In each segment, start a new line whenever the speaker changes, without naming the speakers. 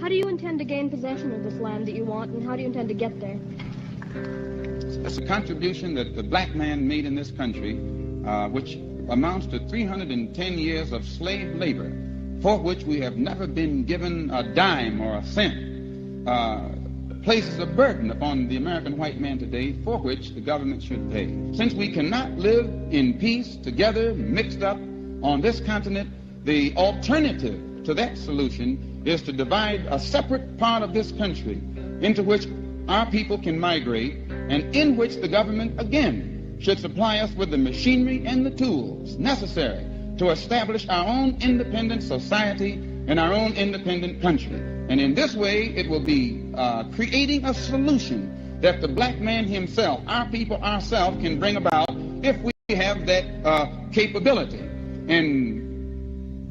How do you intend to gain possession of this land that you want, and how do you intend to get there?
It's a contribution that the black man made in this country, which amounts to 310 years of slave labor, for which we have never been given a dime or a cent, places a burden upon the American white man today for which the government should pay. Since we cannot live in peace together, mixed up on this continent, the alternative to that solution is to divide a separate part of this country into which our people can migrate, and in which the government again should supply us with the machinery and the tools necessary to establish our own independent society and our own independent country. And in this way, it will be creating a solution that the black man himself, our people ourselves, can bring about if we have that capability. And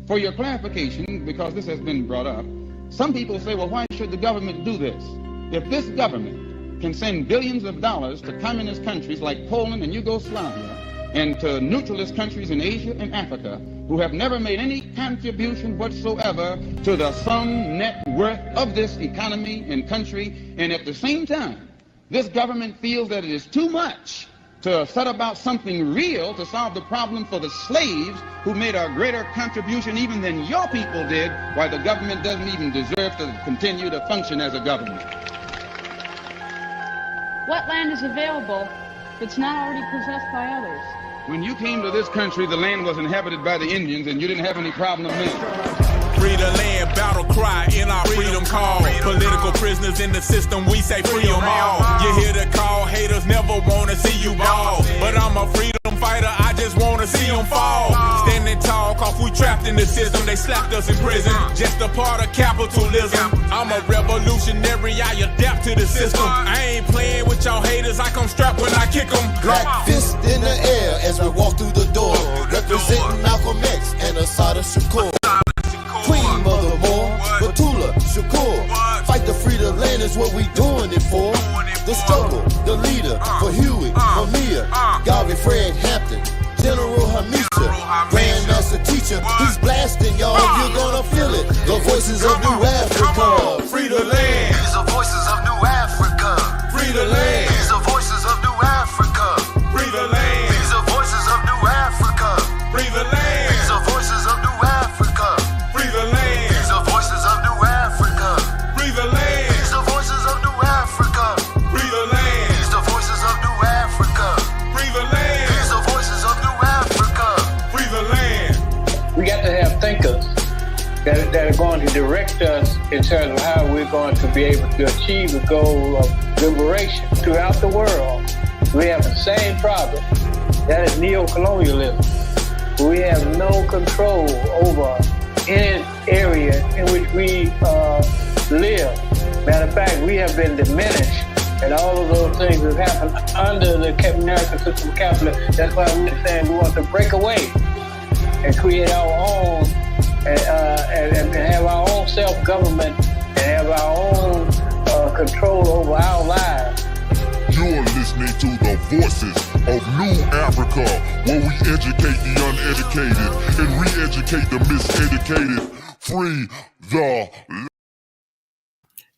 for your clarification, because this has been brought up, some people say, well, why should the government do this? If this government can send billions of dollars to communist countries like Poland and Yugoslavia, and to neutralist countries in Asia and Africa who have never made any contribution whatsoever to the sum net worth of this economy and country, and at the same time, this government feels that it is too much to set about something real to solve the problem for the slaves who made a greater contribution even than your people did, why the government doesn't even deserve to continue to function as a government.
What land is available that's not already possessed by others?
When you came to this country, the land was inhabited by the Indians, and you didn't have any problem with
Free the land, battle cry in our freedom call. Political prisoners in the system, we say free them all. You hear the call, haters never wanna see you ball. But I'm a freedom fighter, I just wanna see them fall. Standing tall, cause we trapped in the system. They slapped us in prison, just a part of capitalism. I'm a revolutionary, I adapt to the system. I ain't playing with y'all haters, I come strapped when I kick them.
Black fist in the air as we walk through the door, representing Malcolm X and Assata Shakur. Queen Mother Moore, Batula, Shakur. Fight to free the land is what we doing it for. The struggle, the leader, for Huey, for Mia, Garvey, Fred Hampton, General Hamisha, Grandmaster Teacher. He's blasting y'all, you're gonna feel it. The voices of New Africa.
Free the land.
These are voices of New Africa.
Free the land.
These are voices of New Africa.
Free the land.
These are voices of New Africa.
Free the land.
These are voices of New Africa.
Free the land.
These are voices of New Africa.
Free the land.
These are voices of New Africa.
Free the land.
These are voices of New Africa.
Free the land.
These are voices of New Africa.
Free the land.
We got to have thinkers that are going to direct us in terms of how we're going to be able to achieve the goal of liberation throughout the world. We have the same problem. That is neo-colonialism. We have no control over any area in which we live. Matter of fact, we have been diminished, and all of those things have happened under the American system of capitalism. That's why we're saying we want to break away and create our own, and have our own self-government, and have our own control over our lives.
You're listening to the Voices of New Africa, where we educate the uneducated and re-educate the miseducated. Free the...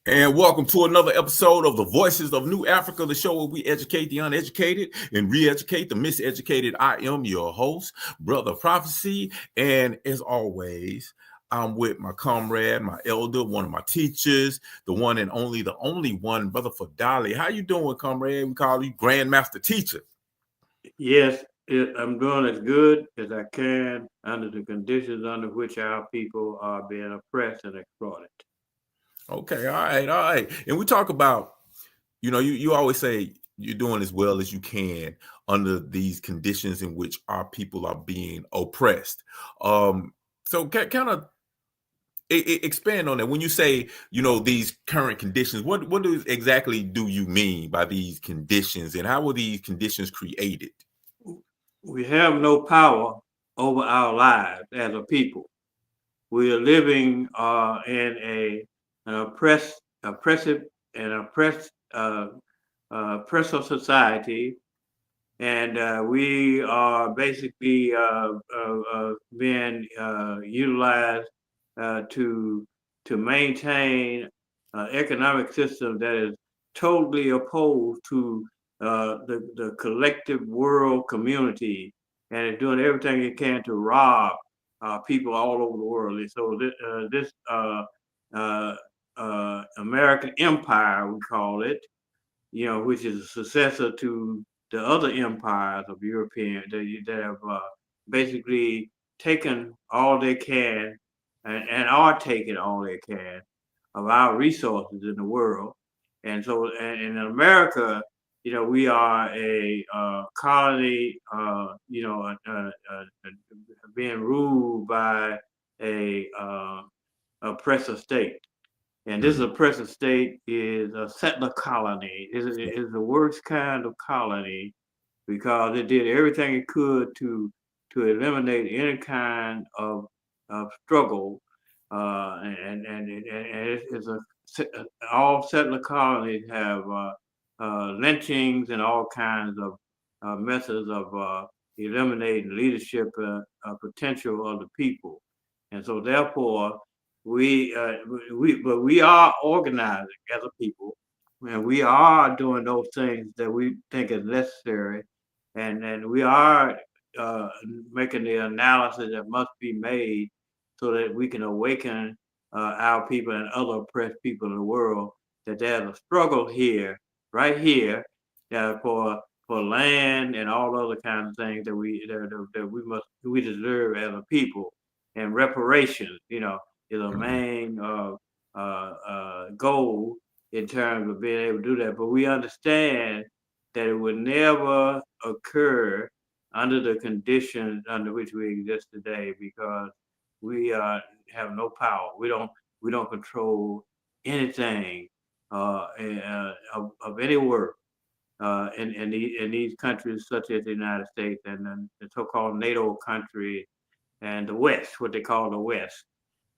And welcome to another episode of the Voices of New Africa, the show where we educate the uneducated and re-educate the miseducated. I am your host, Brother Prophecy, and as always, I'm with my comrade, my elder, one of my teachers, the one and only, the only one, Brother Fadali. How you doing, comrade? We call you Grandmaster Teacher.
Yes, I'm doing as good as I can under the conditions under which our people are being oppressed and exploited.
Okay, all right. And we talk about, you always say you're doing as well as you can under these conditions in which our people are being oppressed. So kind of expand on that. When you say, these current conditions, what exactly do you mean by these conditions, and how were these conditions created?
We have no power over our lives as a people. We are living in an oppressive and oppressive society, and we are basically being utilized to to maintain an economic system that is totally opposed to the collective world community, and is doing everything it can to rob people all over the world. And so this American empire, we call it, which is a successor to the other empires of European that have basically taken all they can and are taking all they can of our resources in the world. And so, and in America, we are a colony, being ruled by a oppressive state. And this oppressive state is a settler colony. It is the worst kind of colony because it did everything it could to eliminate any kind of struggle. And it's all settler colonies have lynchings and all kinds of methods of eliminating leadership potential of the people. And so therefore, we are organizing as a people, and we are doing those things that we think is necessary, and we are making the analysis that must be made so that we can awaken our people and other oppressed people in the world that there's a struggle here, right here, for land and all other kinds of things that we deserve as a people, and reparations, is a main goal in terms of being able to do that. But we understand that it would never occur under the conditions under which we exist today, because we have no power. We don't control anything of any work in these countries such as the United States and the so-called NATO countries and the West, what they call the West.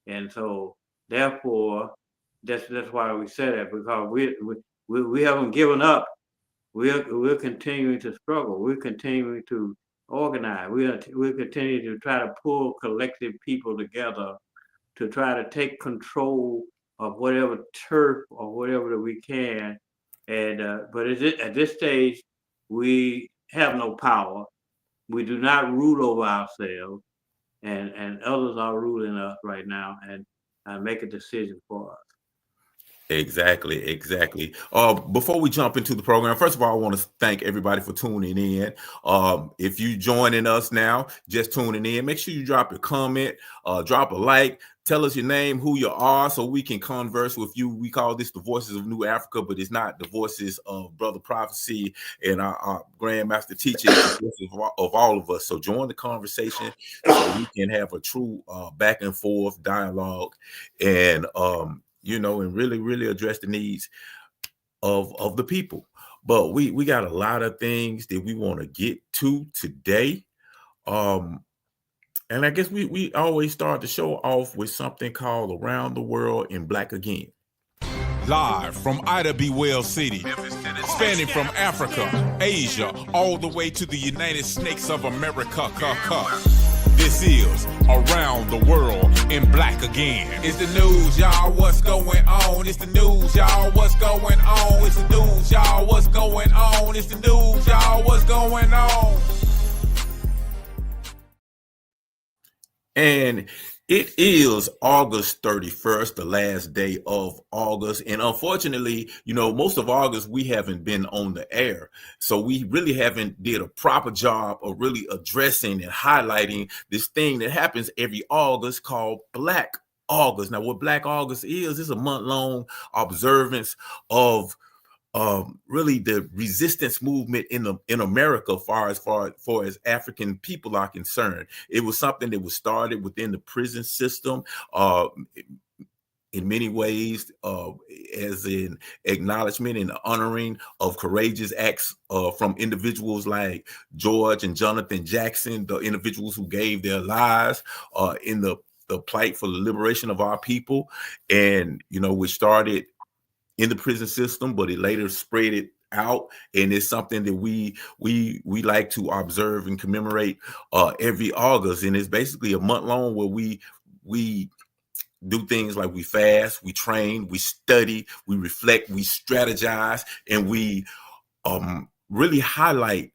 And so, therefore, that's why we say that, because we haven't given up. We're continuing to struggle. We're continuing to organize. We're continuing to try to pull collective people together to try to take control of whatever turf or whatever that we can. And but at this stage, we have no power. We do not rule over ourselves. And others are ruling us right now and make a decision for us.
Exactly. Before we jump into the program, first of all, I want to thank everybody for tuning in. If you joining us now, just tuning in, make sure you drop a comment, drop a like, tell us your name, who you are, so we can converse with you. We call this the Voices of New Africa, but it's not the voices of Brother Prophecy and our Grandmaster Teacher. It's the voices of all of us. So join the conversation so we can have a true back and forth dialogue, and and really address the needs of the people. But we got a lot of things that we want to get to today. And I guess we always start the show off with something called Around the World in Black Again.
Live from Ida B. Wells City, spanning from Africa, Asia, all the way to the United States of America. This is Around the World in Black Again. It's the news, y'all, what's going on? It's the news, y'all, what's going on? It's the news, y'all, what's going on? It's the news, y'all, what's going on?
And it is August 31st, the last day of August. And unfortunately, most of August, we haven't been on the air. So we really haven't did a proper job of really addressing and highlighting this thing that happens every August called Black August. Now, what Black August is a month-long observance of really the resistance movement in America far as African people are concerned. It was something that was started within the prison system in many ways as an acknowledgement and honoring of courageous acts from individuals like George and Jonathan Jackson, the individuals who gave their lives in the plight for the liberation of our people, and which started in the prison system, but it later spread it out, and it's something that we like to observe and commemorate every August. And it's basically a month long where we do things like we fast, we train, we study, we reflect, we strategize, and we really highlight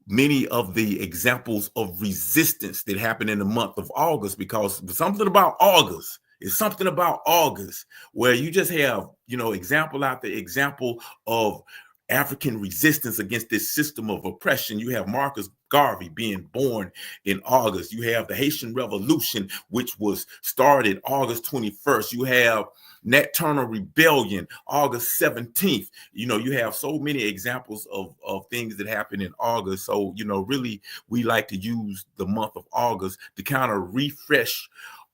many of the examples of resistance that happened in the month of August, because something about August is something about August where you just have, example after example of African resistance against this system of oppression. You have Marcus Garvey being born in August. You have the Haitian Revolution, which was started August 21st. You have Nat Turner Rebellion, August 17th. You have so many examples of things that happen in August. So, really, we like to use the month of August to kind of refresh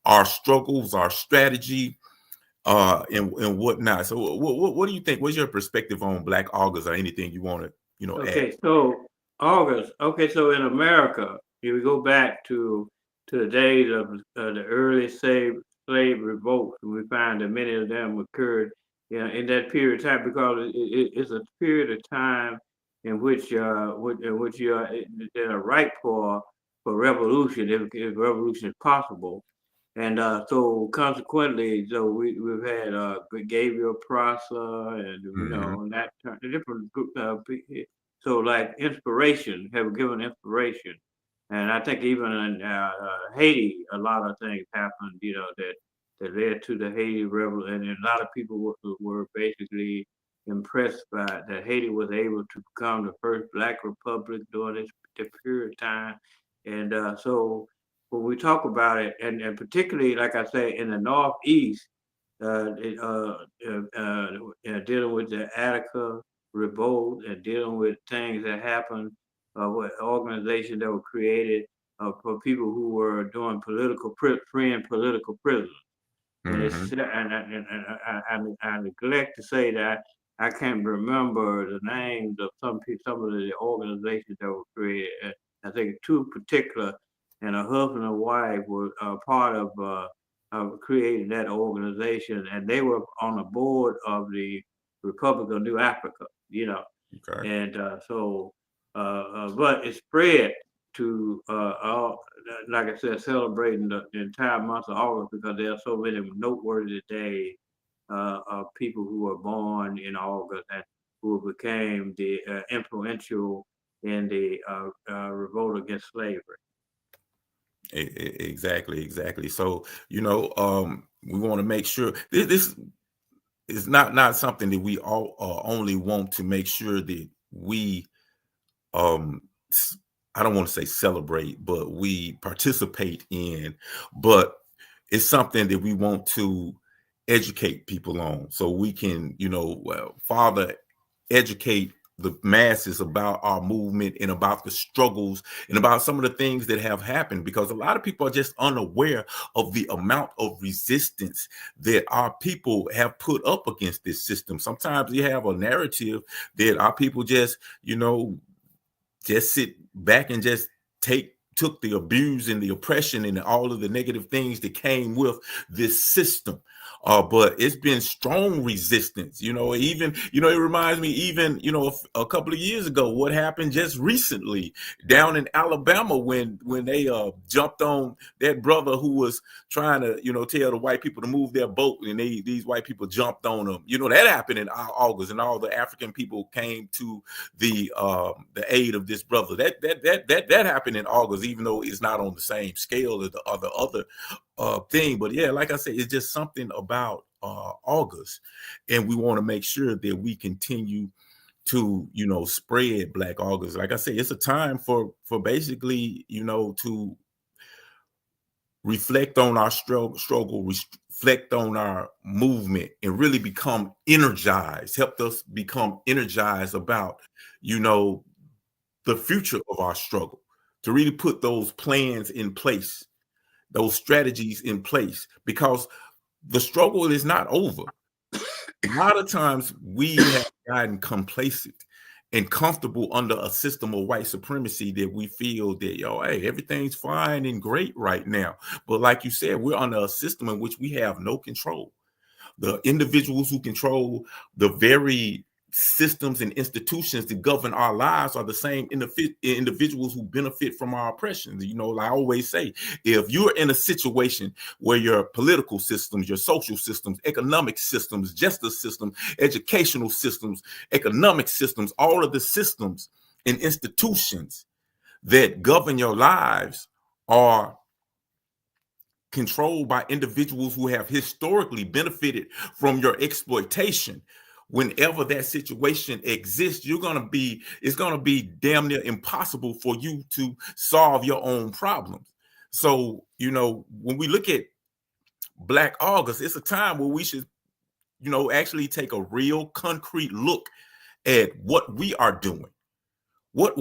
our struggles, our strategy, and whatnot. So what do you think? What's your perspective on Black August, or anything you want to,
Okay,
add?
so August. Okay, so in America, if we go back to the days of the early slave revolts, and we find that many of them occurred, in that period of time, because it's a period of time in which you are ripe for revolution, if revolution is possible. And so consequently, so we've had Gabriel Prosser and
Mm-hmm.
that the different group. So like inspiration, have given inspiration, and I think even in Haiti, a lot of things happened, that led to the Haiti revolution, and a lot of people were basically impressed by that Haiti was able to become the first Black republic during this period of time, and so when we talk about it, and particularly, like I say, in the Northeast, dealing with the Attica revolt and dealing with things that happened, with organizations that were created for people who were doing freeing political prisoners. And it's
Mm-hmm.
I neglect to say that I can't remember the names of some of the organizations that were created. I think two particular, and a husband and wife were part of creating that organization, and they were on the board of the Republic of New Africa.
Okay.
And but it spread to like I said, celebrating the entire month of August, because there are so many noteworthy days of people who were born in August and who became the influential in the revolt against slavery.
Exactly. So, we want to make sure this is not something that we all only want to make sure that we um I don't want to say celebrate, but we participate in, but it's something that we want to educate people on, so we can, Father, educate the masses about our movement and about the struggles and about some of the things that have happened, because a lot of people are just unaware of the amount of resistance that our people have put up against this system. Sometimes you have a narrative that our people just sit back and just took the abuse and the oppression and all of the negative things that came with this system. But it's been strong resistance, even, it reminds me, even, a couple of years ago, what happened just recently down in Alabama when they jumped on that brother who was trying to, tell the white people to move their boat, and these white people jumped on him. That happened in August, and all the African people came to the aid of this brother. That happened in August, even though it's not on the same scale as the other thing. But yeah, like I said, it's just something about August, and we want to make sure that we continue to spread Black August. Like I say, it's a time for basically to reflect on our struggle, reflect on our movement, and really become energized. Help us become energized about the future of our struggle, to really put those plans in place, those strategies in place, because the struggle is not over. A lot of times we have gotten complacent and comfortable under a system of white supremacy that we feel that, hey, everything's fine and great right now. But like you said, we're under a system in which we have no control. The individuals who control the very systems and institutions that govern our lives are the same individuals who benefit from our oppression. You know, like I always say, if you're in a situation where your political systems, your social systems, economic systems, justice systems, educational systems, economic systems, all of the systems and institutions that govern your lives are controlled by individuals who have historically benefited from your exploitation, whenever that situation exists, it's going to be damn near impossible for you to solve your own problems. So, you know, when we look at Black August, it's a time where we should, you know, actually take a real concrete look at what we are doing. What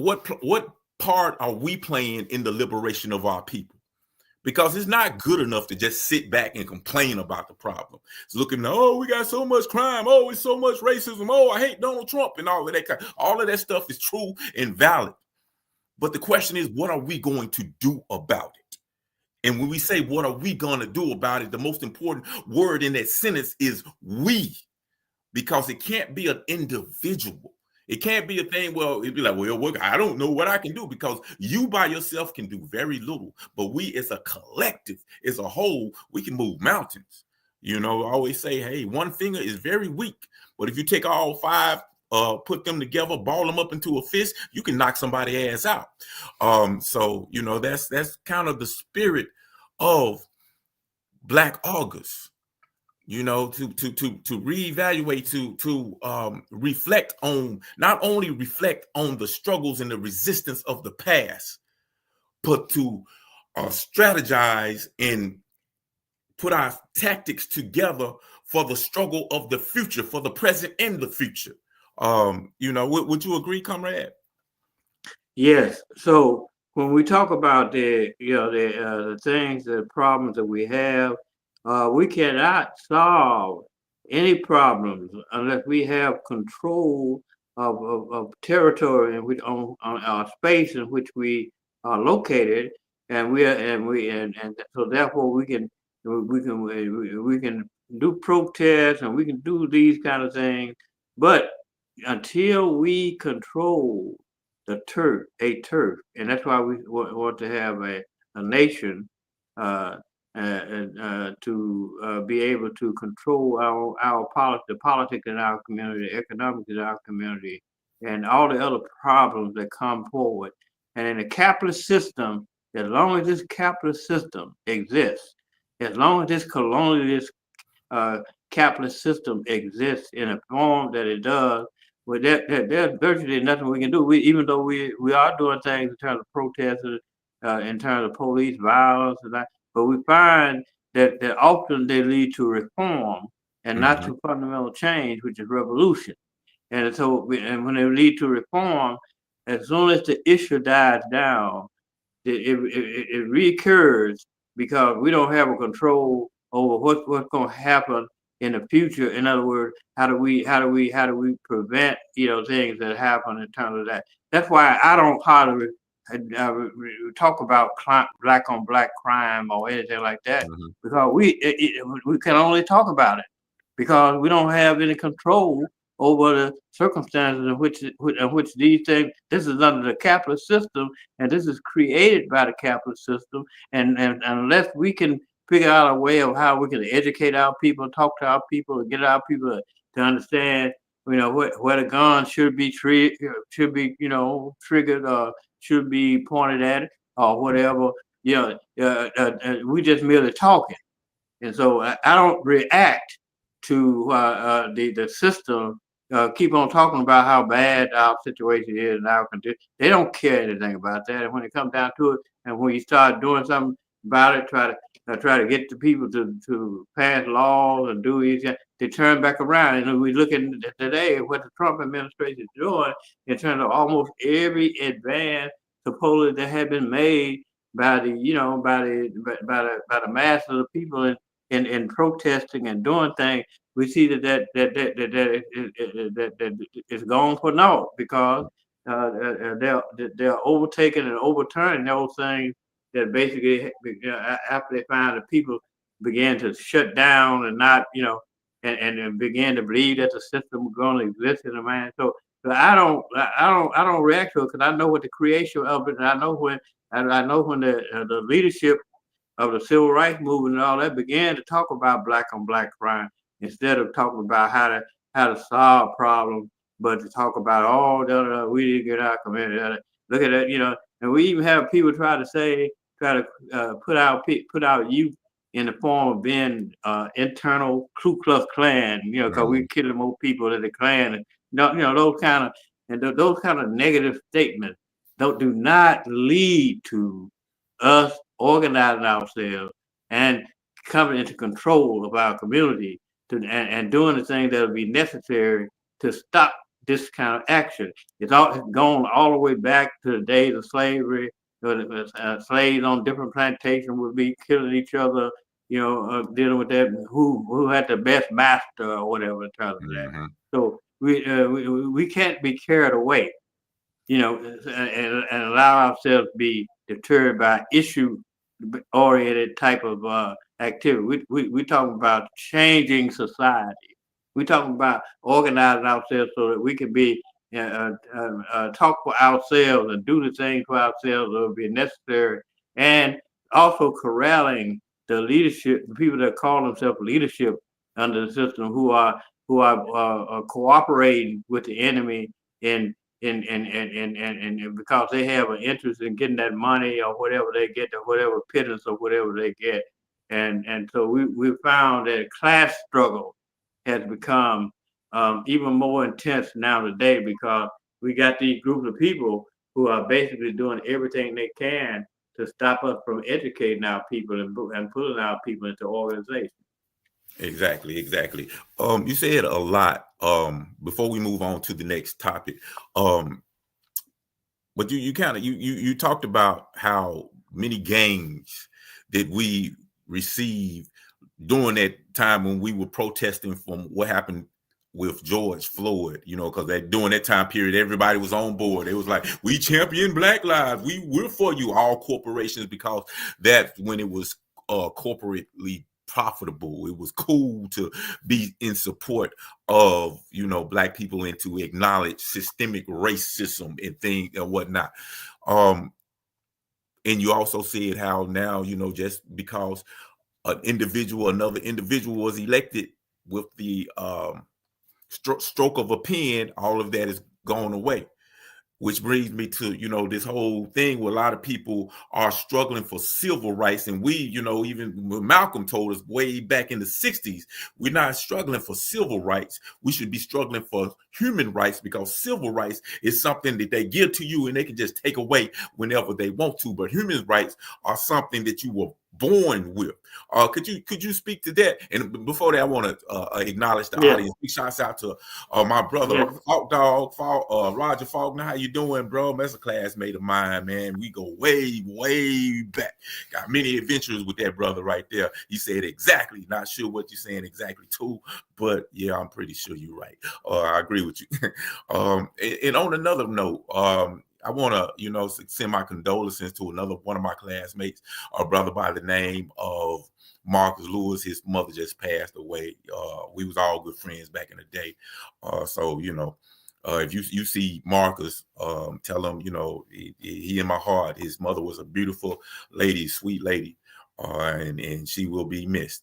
part are we playing in the liberation of our people? Because it's not good enough to just sit back and complain about the problem. It's looking, oh, we got so much crime. Oh, it's so much racism. Oh, I hate Donald Trump and all of that. All of that stuff is true and valid. But the question is, what are we going to do about it? And when we say, what are we going to do about it? The most important word in that sentence is we, because it can't be an individual. It can't be a thing, well, it'd be like, well, I don't know what I can do, because you by yourself can do very little. But we as a collective, as a whole, we can move mountains. You know, I always say, hey, one finger is very weak. But if you take all five, put them together, ball them up into a fist, you can knock somebody's ass out. So, you know, that's kind of the spirit of Black August. You know, to reevaluate, to reflect on, not only reflect on the struggles and the resistance of the past, but to strategize and put our tactics together for the struggle of the future, for the present and the future. You know, would you agree, comrade?
Yes. So when we talk about the things, the problems that we have, we cannot solve any problems unless we have control of territory in which on our space in which we are located, and so therefore we can do protests and we can do these kind of things, but until we control the turf, and that's why we want to have a nation. To be able to control the politics in our community, economics in our community, and all the other problems that come forward. And in a capitalist system, as long as this capitalist system exists, as long as this colonialist capitalist system exists in a form that it does, well, there's virtually nothing we can do. Even though we are doing things in terms of protests, in terms of police violence and that. But we find that often they lead to reform and not to fundamental change, which is revolution. And so, and when they lead to reform, as soon as the issue dies down, it reoccurs, because we don't have a control over what's going to happen in the future. In other words, how do we prevent things that happen in terms of that? That's why I don't hardly talk about black on black crime or anything like that, because we can only talk about it because we don't have any control over the circumstances in which these things. This is under the capitalist system, and this is created by the capitalist system. And unless we can figure out a way of how we can educate our people, talk to our people, and get our people to understand, where the gun should be triggered, or should be pointed at it, or whatever. We just merely talking, and so I don't react to the system. Keep on talking about how bad our situation is and our condition. They don't care anything about that. And when it comes down to it, and when you start doing something about it, try to get the people to pass laws and do these, they turn back around. And we look at today what the Trump administration is doing in terms of almost every advance supposedly that had been made by the mass of the people in protesting and doing things. We see that it's gone for naught, because they're overtaking and overturning those things that basically, after they find that people began to shut down and not, and began to believe that the system was going to exist in the man. So I don't react to it because I know what the creation of it, and I know when the leadership of the civil rights movement and all that began to talk about black on black crime instead of talking about how to solve problems, but to talk about we didn't get our community. Look at that, and we even have people try to put out youth in the form of being internal Ku Klux Klan, because we killing more people than the Klan, and those kind of negative statements do not lead to us organizing ourselves and coming into control of our community and doing the things that will be necessary to stop this kind of action. It's gone all the way back to the days of slavery. Slaves on different plantations would be killing each other, dealing with that, who had the best master or whatever in terms of that. So we can't be carried away, and allow ourselves to be deterred by issue-oriented type of activity. We talking about changing society. We talking about organizing ourselves so that we can be talk for ourselves and do the things for ourselves that will be necessary, and also corralling the leadership, the people that call themselves leadership under the system, who are cooperating with the enemy in because they have an interest in getting that money or whatever they get, or whatever pittance or whatever they get, and so we found that class struggle has become even more intense now today, because we got these groups of people who are basically doing everything they can to stop us from educating our people and putting our people into organizations.
Exactly. You said a lot. Before we move on to the next topic, but you talked about how many gains did we receive during that time when we were protesting from what happened with George Floyd, because during that time period, everybody was on board. It was like, we champion Black lives. We're for you, all corporations, because that's when it was corporately profitable. It was cool to be in support of, Black people and to acknowledge systemic racism and things and whatnot. And you also said how now, just because another individual was elected with the stroke of a pen, all of that is gone away. Which brings me to, this whole thing where a lot of people are struggling for civil rights. And we, even Malcolm told us way back in the 60s, we're not struggling for civil rights. We should be struggling for human rights, because civil rights is something that they give to you and they can just take away whenever they want to. But human rights are something that you were born with. Could you speak to that? And before that, I want to acknowledge the audience. Big shouts out to my brother Roger Faulkner. How you doing, bro? That's a classmate of mine, man. We go way back. Got many adventures with that brother right there. He said exactly. Not sure what you're saying exactly too, but yeah, I'm pretty sure you're right. I agree with you. And on another note, I want to, send my condolences to one of my classmates, a brother by the name of Marcus Lewis. His mother just passed away. We was all good friends back in the day. So, if you see Marcus, tell him, he in my heart. His mother was a beautiful lady, sweet lady, and she will be missed.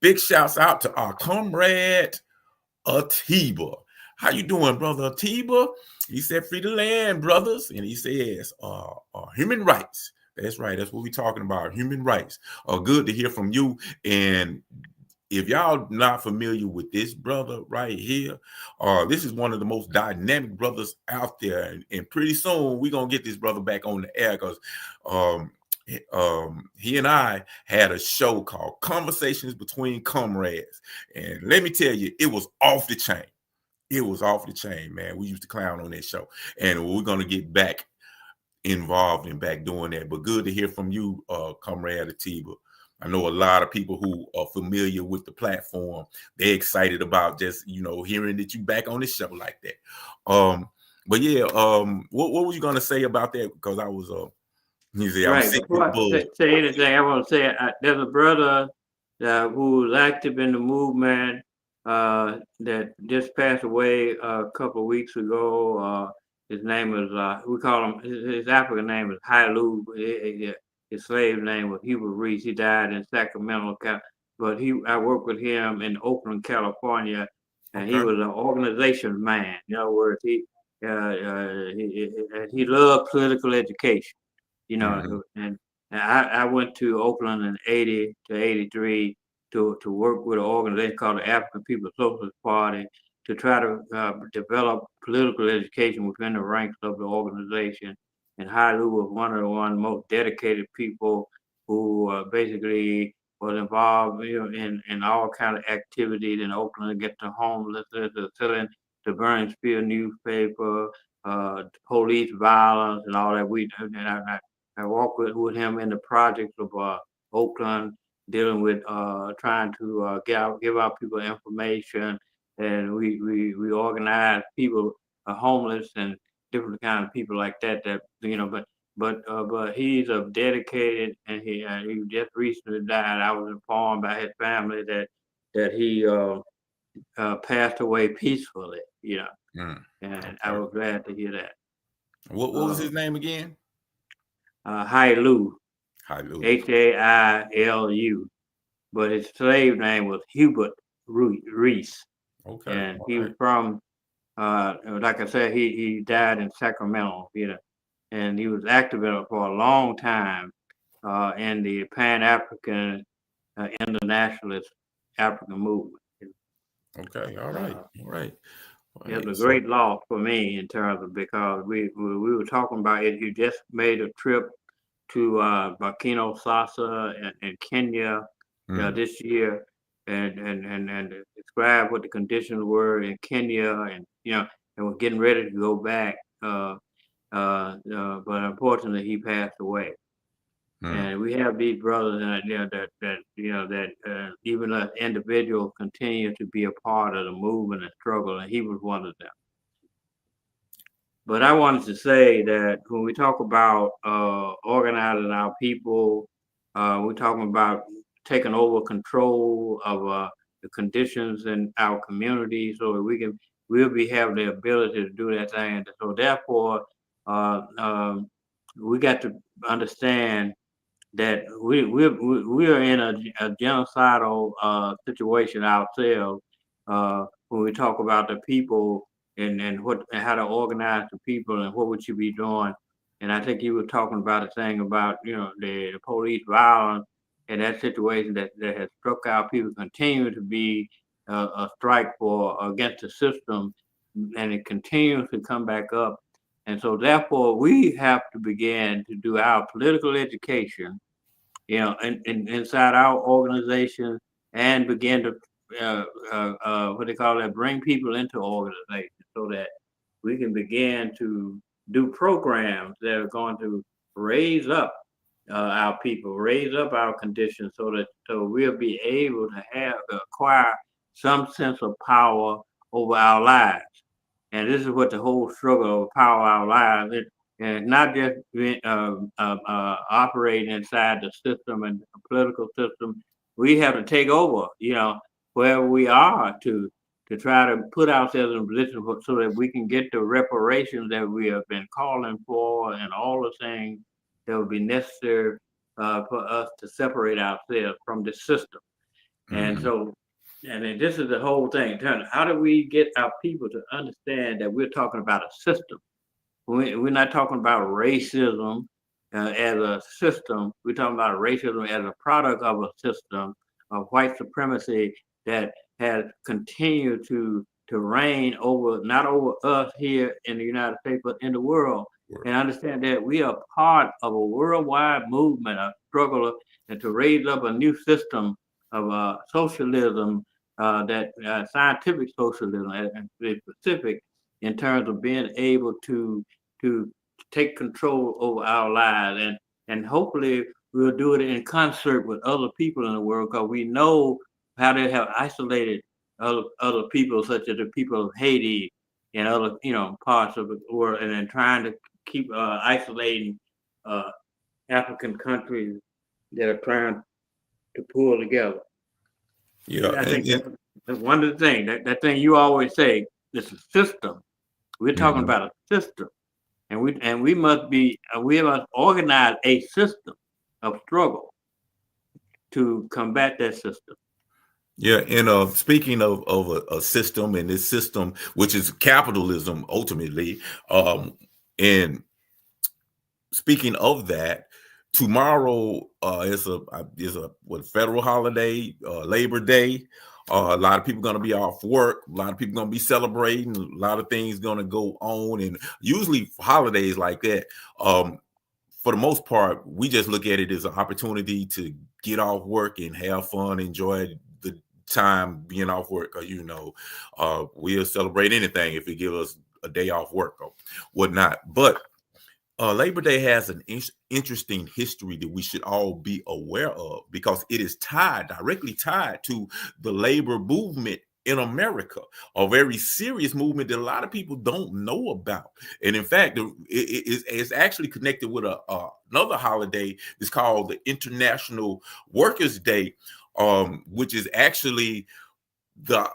Big shouts out to our comrade, Atiba. How you doing, brother Atiba? He said, free the land, brothers. And he says, human rights. That's right. That's what we're talking about. Human rights. Good to hear from you. And if y'all not familiar with this brother right here, this is one of the most dynamic brothers out there. And pretty soon we're going to get this brother back on the air, because he and I had a show called Conversations Between Comrades. And let me tell you, it was off the chain. It was off the chain, man. We used to clown on that show, and we're going to get back involved and back doing that. But good to hear from you, Comrade Atiba. I know a lot of people who are familiar with the platform. They're excited about just, hearing that you back on the show like that. But yeah, what were you going to say about that? Because I was,
right. Before I say anything, I want to say there's a brother who was active in the movement that just passed away a couple of weeks ago. His name is, we call him, his African name is Hailu. His slave name was Hubert Reese. He died in Sacramento, but I worked with him in Oakland, California, and he was an organization man. In other words, he loved political education, and I went to Oakland in 80 to 83 to work with an organization called the African People's Socialist Party to try to develop political education within the ranks of the organization. And Hailu was one of the most dedicated people who basically was involved in all kind of activities in Oakland against the homelessness, selling the Burning Spear newspaper, police violence, and all that. I walked with him in the projects of Oakland, dealing with trying to give out people information, and we organized people, homeless and different kind of people like that. But he's a dedicated, and he just recently died. I was informed by his family that he passed away peacefully. And I was glad to hear that.
What was his name again?
Hailu.
Hailu.
Hailu. But his slave name was Hubert Reese.
Okay.
And he was from, like I said, he died in Sacramento, and he was active for a long time in the Pan-African internationalist African movement.
Okay. All right.
It was a great loss for me in terms of, because we were talking about it. He just made a trip to Burkina Faso and Kenya this year, and described what the conditions were in Kenya, and was getting ready to go back. But unfortunately, he passed away. And we have these brothers, that even as individuals continue to be a part of the movement and struggle, and he was one of them. But I wanted to say that when we talk about organizing our people, we're talking about taking over control of the conditions in our community, so that we'll be having the ability to do that thing. So therefore, we got to understand that we are in a genocidal situation ourselves when we talk about the people and how to organize the people and what we should be doing. And I think you were talking about a thing about the police violence and that situation that has struck our people, continue to be a strike against the system, and it continues to come back up. And so therefore we have to begin to do our political education, inside our organization, and begin to bring people into organization, so that we can begin to do programs that are going to raise up our people, raise up our conditions, so we'll be able to acquire some sense of power over our lives. And this is what the whole struggle of power our lives is. And not just operating inside the system and the political system. We have to take over, where we are to try to put ourselves in a position so that we can get the reparations that we have been calling for, and all the things that would be necessary for us to separate ourselves from the system. And so, and then this is the whole thing. How do we get our people to understand that we're talking about a system? We're not talking about racism as a system. We're talking about racism as a product of a system of white supremacy that has continued to reign over, not over us here in the United States, but in the world. And understand that we are part of a worldwide movement, a struggle, and to raise up a new system of socialism, that scientific socialism, and specific in terms of being able to take control over our lives, and hopefully we'll do it in concert with other people in the world, because we know how they have isolated other people, such as the people of Haiti and other parts of the world, and then trying to keep isolating African countries that are trying to pull together.
Yeah,
That's one of the things that thing you always say. It's a system. We're talking about a system, and we must organize a system of struggle to combat that system.
Yeah, and speaking of a system, and this system, which is capitalism ultimately, and speaking of that, tomorrow is a federal holiday, Labor Day. A lot of people going to be off work. A lot of people going to be celebrating. A lot of things going to go on, and usually holidays like that, for the most part, we just look at it as an opportunity to get off work and have fun, enjoy the time being off work. We'll celebrate anything if it gives us a day off work or whatnot. But Labor Day has an interesting history that we should all be aware of, because it is directly tied to the labor movement in America, a very serious movement that a lot of people don't know about. And in fact, it's actually connected with another holiday. It's called the International Workers' Day, which is actually the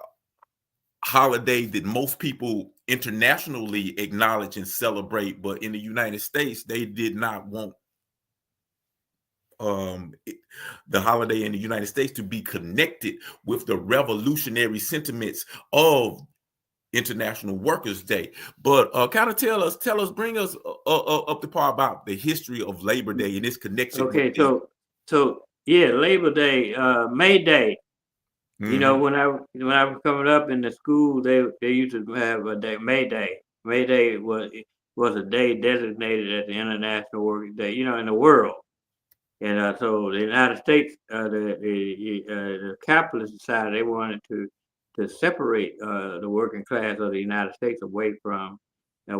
holiday that most people internationally acknowledge and celebrate, but in the United States they did not want the holiday in the United States to be connected with the revolutionary sentiments of International Workers' Day. But kind of bring us up to par about the history of Labor Day and its connection.
Okay, so yeah, Labor Day, May Day. You know, when I was coming up in the school, they used to have a day, May Day. May Day was a day designated as the International Workers' Day, in the world. And so the United States, the capitalist society, they wanted to separate the working class of the United States away from the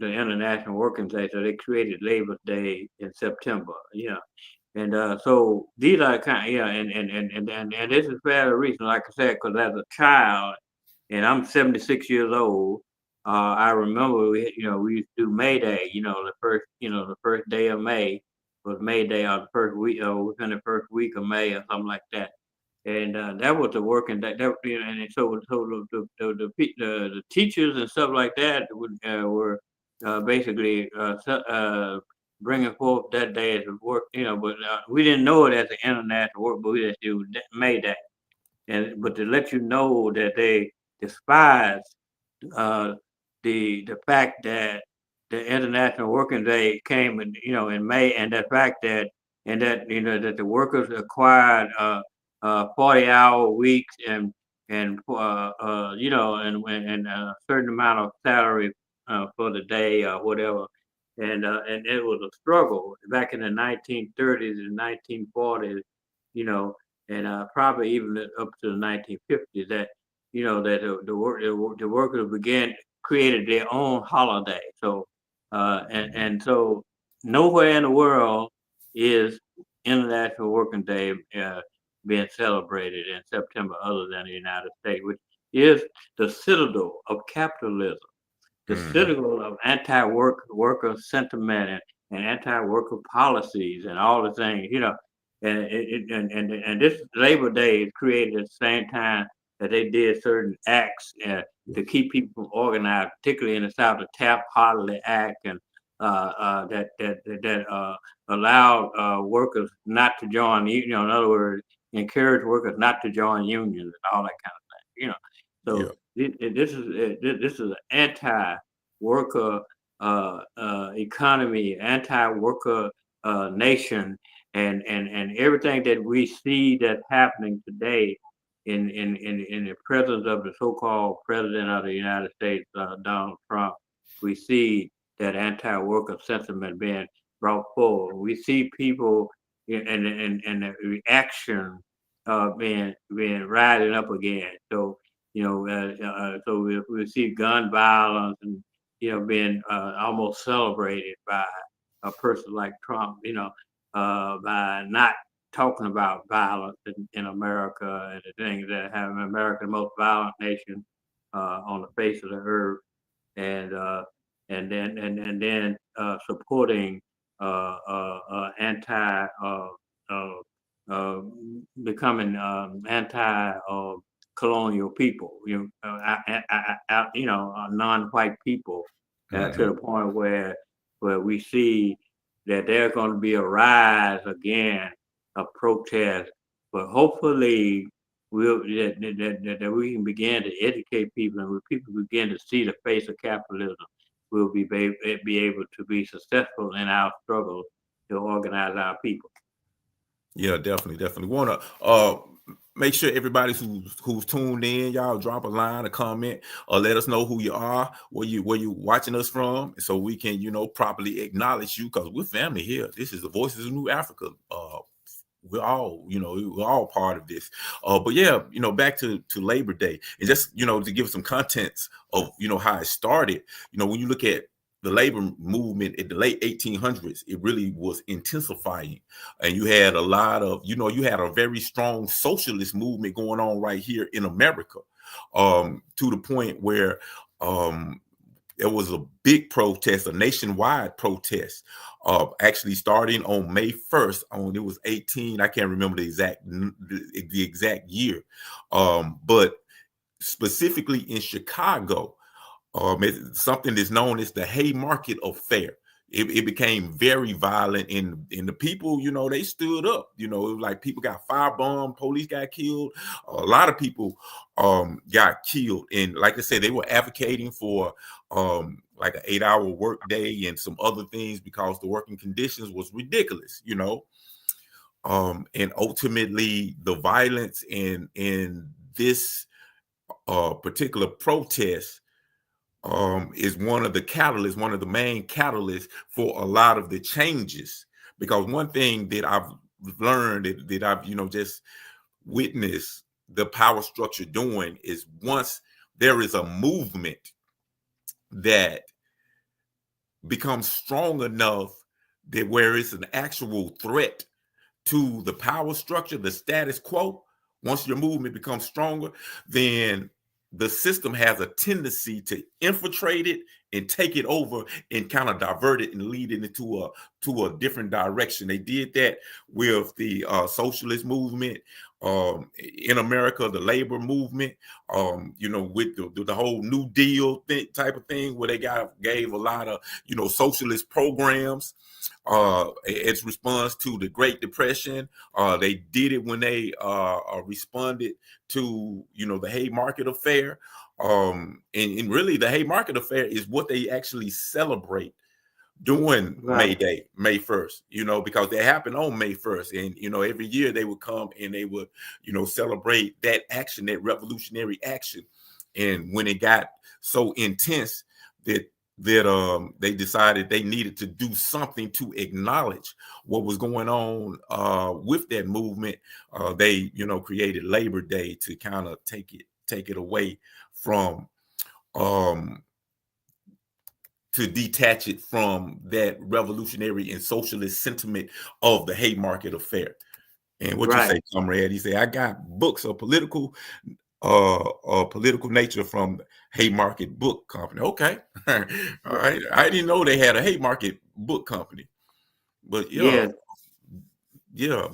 International Working Day. So they created Labor Day in September. And so these are and this is very recent, like I said, because as a child, and I'm 76 years old, I remember we used to do May Day. The first day of May was May Day, or the first week, within the first week of May, or something like that. And that was the working day. And so the teachers and stuff like that were basically bringing forth that day as work, but we didn't know it as an international work, but we just do May Day. But to let you know that they despise the fact that the International Working Day came in May, and the fact that that the workers acquired 40-hour weeks and a certain amount of salary for the day or whatever. And it was a struggle back in the 1930s and 1940s, and probably even up to the 1950s, that that the workers created their own holiday. So so nowhere in the world is International Working Day being celebrated in September other than the United States, which is the citadel of capitalism. The citadel of anti-worker sentiment and anti-worker policies and all the things, and this Labor Day is created at the same time that they did certain acts to keep people organized, particularly in the South, the Taft-Hartley Act, and that allowed workers not to join, in other words, encourage workers not to join unions and all that kind of thing, So. Yeah. This is an anti-worker economy, anti-worker nation, and everything that we see that's happening today in the presence of the so-called President of the United States, Donald Trump. We see that anti-worker sentiment being brought forward. We see people and the reaction being rising up again. So. So we see gun violence and being almost celebrated by a person like Trump, by not talking about violence in America and the things that have America the most violent nation on the face of the earth, and then supporting anti becoming anti-colonial people, non-white people, to the point where we see that there's going to be a rise again of protest, but hopefully that we can begin to educate people, and when people begin to see the face of capitalism, we'll be able to be successful in our struggle to organize our people.
Yeah, definitely. Want to make sure everybody who's tuned in, y'all drop a line, a comment, or let us know who you are, where you watching us from, so we can properly acknowledge you, because we're family here. This is the Voices of New Africa. We're all part of this. But yeah, back to Labor Day, and just to give some contents of how it started. When you look at the labor movement in the late 1800s, it really was intensifying, and you had a lot of you had a very strong socialist movement going on right here in America, to the point where there was a big protest, a nationwide protest, actually starting on May 1st. It was 18. I can't remember the exact year, but specifically in Chicago, something that's known as the Haymarket Affair. It became very violent, and the people, they stood up. It was like people got firebombed, police got killed, a lot of people got killed. And like I said, they were advocating for like an 8-hour work day and some other things, because the working conditions was ridiculous, and ultimately the violence in this particular protest is one of the main catalysts for a lot of the changes. Because one thing that I've learned, that I've just witnessed the power structure doing, is once there is a movement that becomes strong enough that where it's an actual threat to the power structure, the status quo, once your movement becomes stronger, then the system has a tendency to infiltrate it and take it over and kind of divert it and lead it into a different direction. They did that with the socialist movement in America, the labor movement, with the whole New Deal type of thing, where they gave a lot of socialist programs its response to the Great Depression. They did it when they responded to the Haymarket Affair, and really the Haymarket Affair is what they actually celebrate during May Day, May 1st, because they happened on May 1st, and every year they would come and they would celebrate that action, that revolutionary action. And when it got so intense that they decided they needed to do something to acknowledge what was going on with that movement, they created Labor Day to kind of take it away from to detach it from that revolutionary and socialist sentiment of the Haymarket Affair. And what you say, comrade? He said, I got books of political nature from the Haymarket Book Company. Okay. All right. I didn't know they had a Haymarket Book Company. But yeah.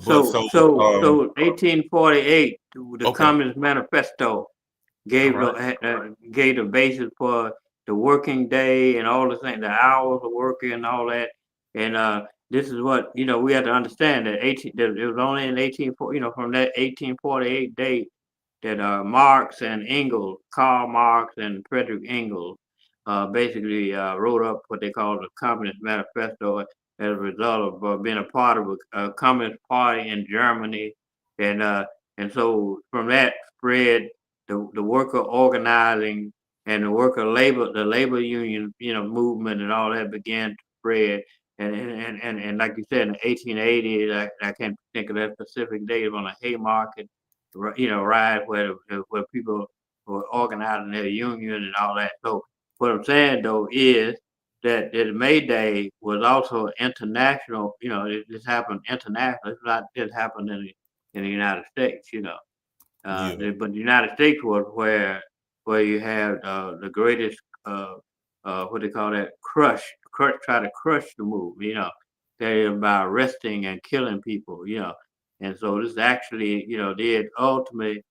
So 1848, the Communist Manifesto gave the basis for the working day and all the things, the hours of working and all that. And this is what we have to understand, that it was only in from that 1848 date that Marx and Engels, Karl Marx and Friedrich Engels, basically wrote up what they call the Communist Manifesto as a result of being a part of a Communist Party in Germany, and so from that spread the worker organizing and the labor union movement and all that began to spread. And like you said, in the 1880s, I can't think of that specific date, on a Haymarket ride where people were organizing their union and all that. So what I'm saying though is that May Day was also international. This happened internationally. It's not just happened in the United States. But the United States was where you have the greatest what they call that try to crush the move. They by arresting and killing people. And so this actually, did ultimately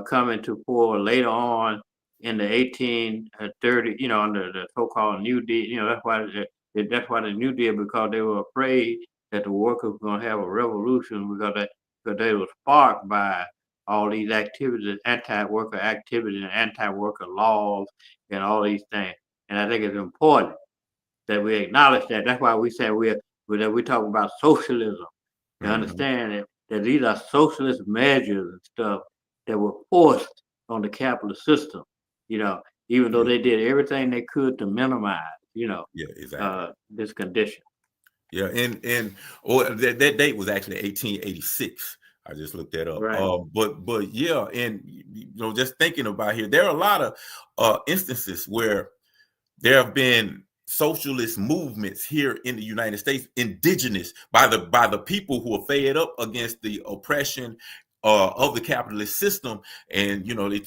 come into fore later on in the 1830, under the so-called New Deal. That's why the New Deal, because they were afraid that the workers were going to have a revolution because they were sparked by all these activities, anti-worker activities and anti-worker laws and all these things. And I think it's important that we acknowledge that. That's why we say we talk about socialism, to understand that these are socialist measures and stuff that were forced on the capitalist system, even though they did everything they could to minimize,
exactly.
this condition.
Yeah, and that date was actually 1886. I just looked that up.
Right.
But yeah, and just thinking about here, there are a lot of instances where there have been socialist movements here in the United States, indigenous by the people who are fed up against the oppression of the capitalist system, and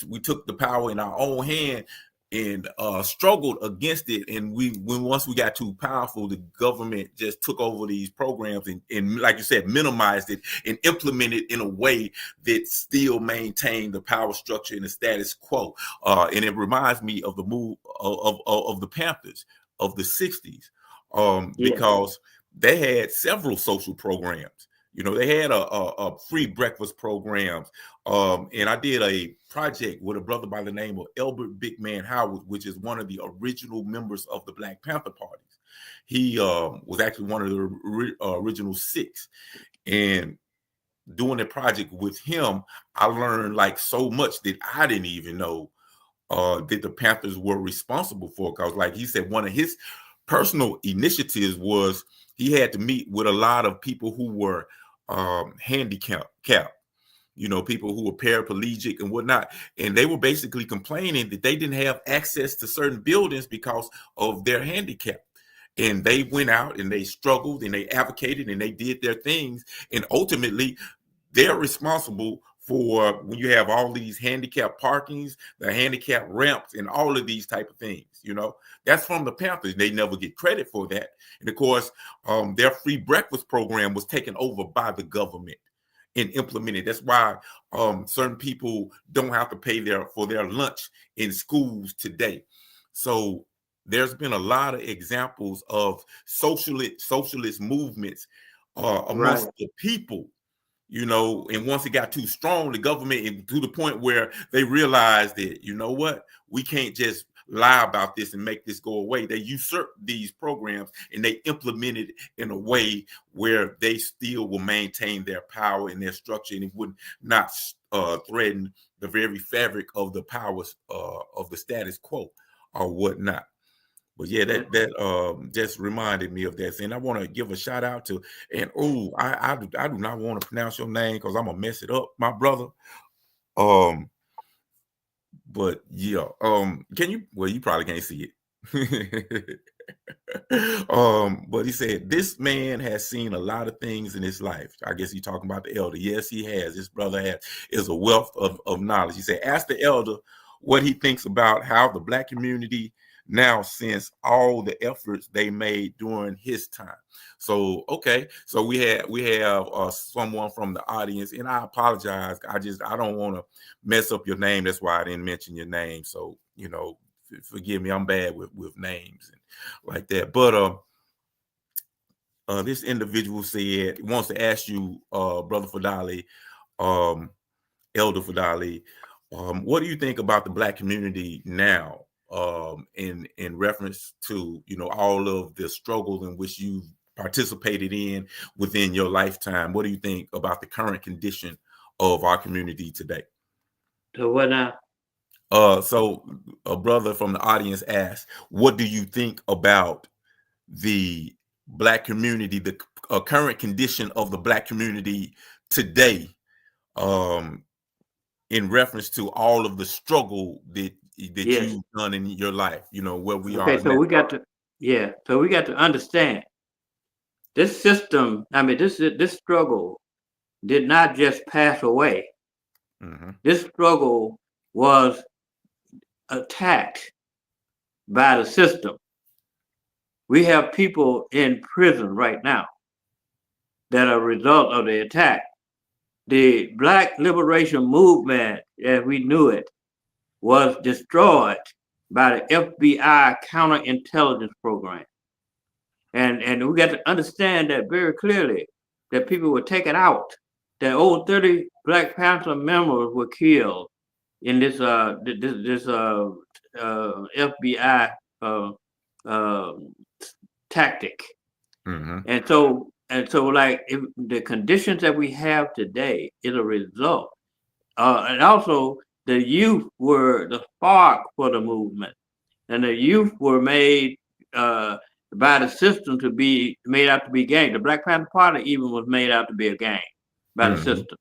we took the power in our own hand and struggled against it. And once we got too powerful, the government just took over these programs and like you said, minimized it and implemented in a way that still maintained the power structure and the status quo. And it reminds me of the move of the Panthers of the 60s, because they had several social programs. They had a free breakfast programs. And I did a project with a brother by the name of Elbert Big Man Howard, which is one of the original members of the Black Panther parties. He was actually one of the original 6. And doing a project with him, I learned like so much that I didn't even know that the Panthers were responsible for. Because like he said, one of his personal initiatives was he had to meet with a lot of people who were handicapped, people who were paraplegic and whatnot. And they were basically complaining that they didn't have access to certain buildings because of their handicap. And they went out and they struggled and they advocated and they did their things. And ultimately, they're responsible for when you have all these handicap parkings, the handicap ramps, and all of these type of things. That's from the Panthers. They never get credit for that. And of course, their free breakfast program was taken over by the government and implemented. That's why certain people don't have to pay for their lunch in schools today. So there's been a lot of examples of socialist movements amongst the people. And once it got too strong, the government, and to the point where they realized that, we can't just lie about this and make this go away. They usurped these programs and they implemented in a way where they still will maintain their power and their structure, and it would not threaten the very fabric of the powers of the status quo or whatnot. But yeah, that just reminded me of that. And I want to give a shout out to, and I do not want to pronounce your name because I'm gonna mess it up, my brother. But yeah, can you? Well, you probably can't see it. But he said this man has seen a lot of things in his life. I guess he's talking about the elder. Yes, he has. This brother is a wealth of knowledge. He said, ask the elder what he thinks about how the Black community now since all the efforts they made during his time. So okay, so we have someone from the audience, and I apologize. I don't want to mess up your name. That's why I didn't mention your name. So forgive me. I'm bad with names and like that. But this individual said wants to ask you, Brother Fadali, Elder Fadali, what do you think about the Black community now? In reference to all of the struggle in which you participated in within your lifetime, what do you think about the current condition of our community today?
So what now?
So a brother from the audience asked, what do you think about the Black community, the current condition of the Black community today, in reference to all of the struggle that you've done in your life, where we are.
Okay, so we got to understand this system. I mean, this struggle did not just pass away. Mm-hmm. This struggle was attacked by the system. We have people in prison right now that are a result of the attack. the Black liberation movement, as we knew it, was destroyed by the FBI counterintelligence program. And we got to understand that very clearly, that people were taken out. That over 30 Black Panther members were killed in this FBI tactic.
Mm-hmm.
And so like if the conditions that we have today is a result. And also the youth were the spark for the movement. And the youth were made by the system to be made out to be gang. The Black Panther Party even was made out to be a gang by the system.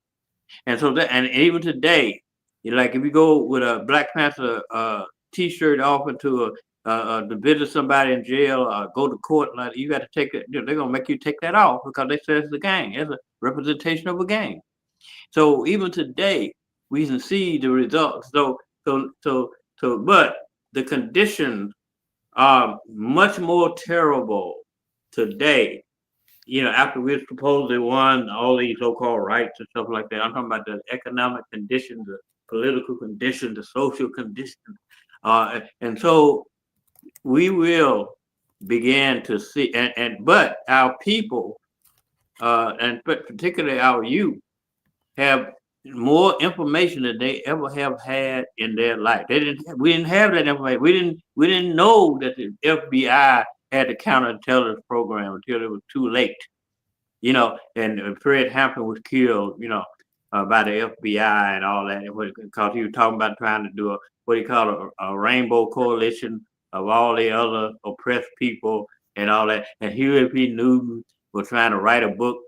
And so that, and even today, like if you go with a Black Panther T-shirt off into to visit somebody in jail or go to court, like you got to take it. They're gonna make you take that off because they say it's a gang. It's a representation of a gang. So even today, we can see the results. But the conditions are much more terrible today. After we supposedly won all these so-called rights and stuff like that. I'm talking about the economic conditions, the political conditions, the social conditions. And so we will begin to see, but our people, and particularly our youth, have more information than they ever have had in their life. We didn't have that information. We didn't know that the FBI had the counterintelligence program until it was too late. And Fred Hampton was killed, by the FBI and all that, because he was talking about trying to do what he called a rainbow coalition of all the other oppressed people and all that. And Huey P. Newton was trying to write a book,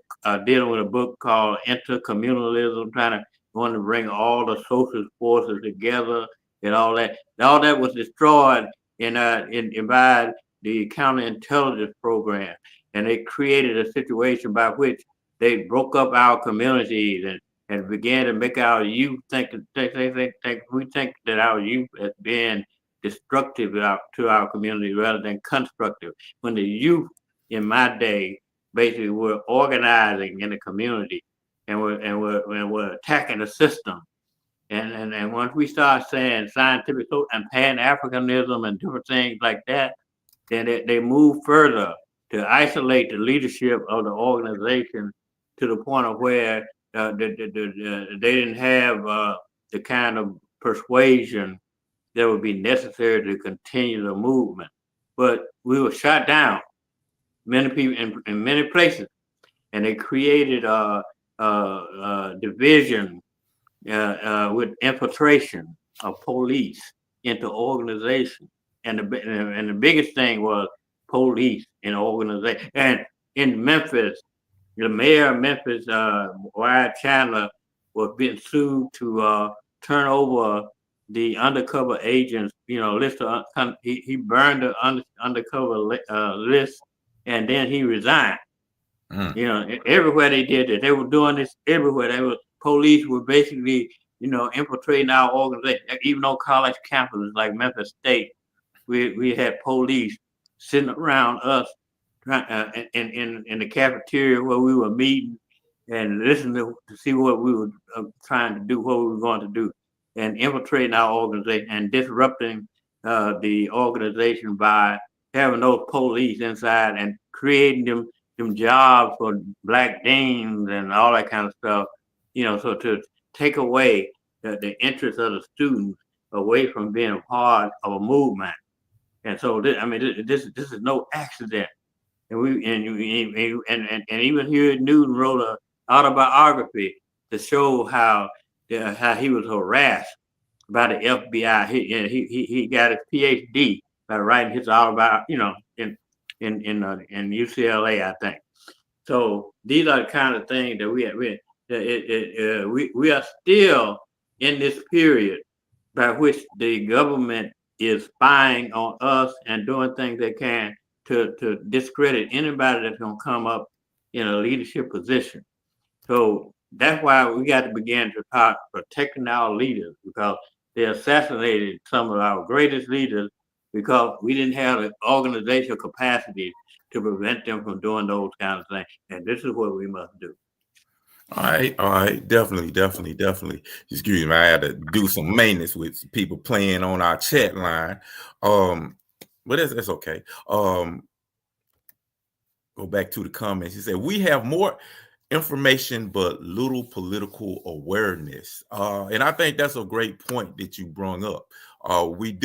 dealing with a book called Intercommunalism, wanting to bring all the social forces together and all that. All that was destroyed by the counterintelligence program. And they created a situation by which they broke up our communities and began to make our youth think that our youth has been destructive to our community rather than constructive. When the youth in my day basically were organizing in the community and were attacking the system. And once we start saying scientific and Pan-Africanism and different things like that, then they move further to isolate the leadership of the organization to the point of where they didn't have the kind of persuasion that would be necessary to continue the movement. But we were shot down, many people in many places, and they created a division with infiltration of police into organization. And the biggest thing was police in organization. And in Memphis, the mayor of Memphis, Wyatt Chandler, was being sued to turn over the undercover agents, list of, he burned the undercover list, and then he resigned. Everywhere they did it, they were doing this everywhere. Police were basically, infiltrating our organization. Even on college campuses like Memphis State, we had police sitting around us in the cafeteria where we were meeting and listening to see what we were trying to do, what we were going to do, and infiltrating our organization and disrupting the organization by having those police inside and creating them jobs for black deans and all that kind of stuff, so to take away the interest of the students away from being a part of a movement. And so this is no accident. And even here Newton wrote an autobiography to show how he was harassed by the FBI. He got his PhD by writing his autobiography, in UCLA, I think. So these are the kind of things that we are still in this period by which the government is spying on us and doing things they can to discredit anybody that's going to come up in a leadership position. So that's why we got to begin to start protecting our leaders, because they assassinated some of our greatest leaders because we didn't have the organizational capacity to prevent them from doing those kinds of things. And this is what we must do.
All right, definitely. Excuse me, I had to do some maintenance with people playing on our chat line. But that's okay. Go back to the comments. He said, we have more information but little political awareness. And I think that's a great point that you brought up. We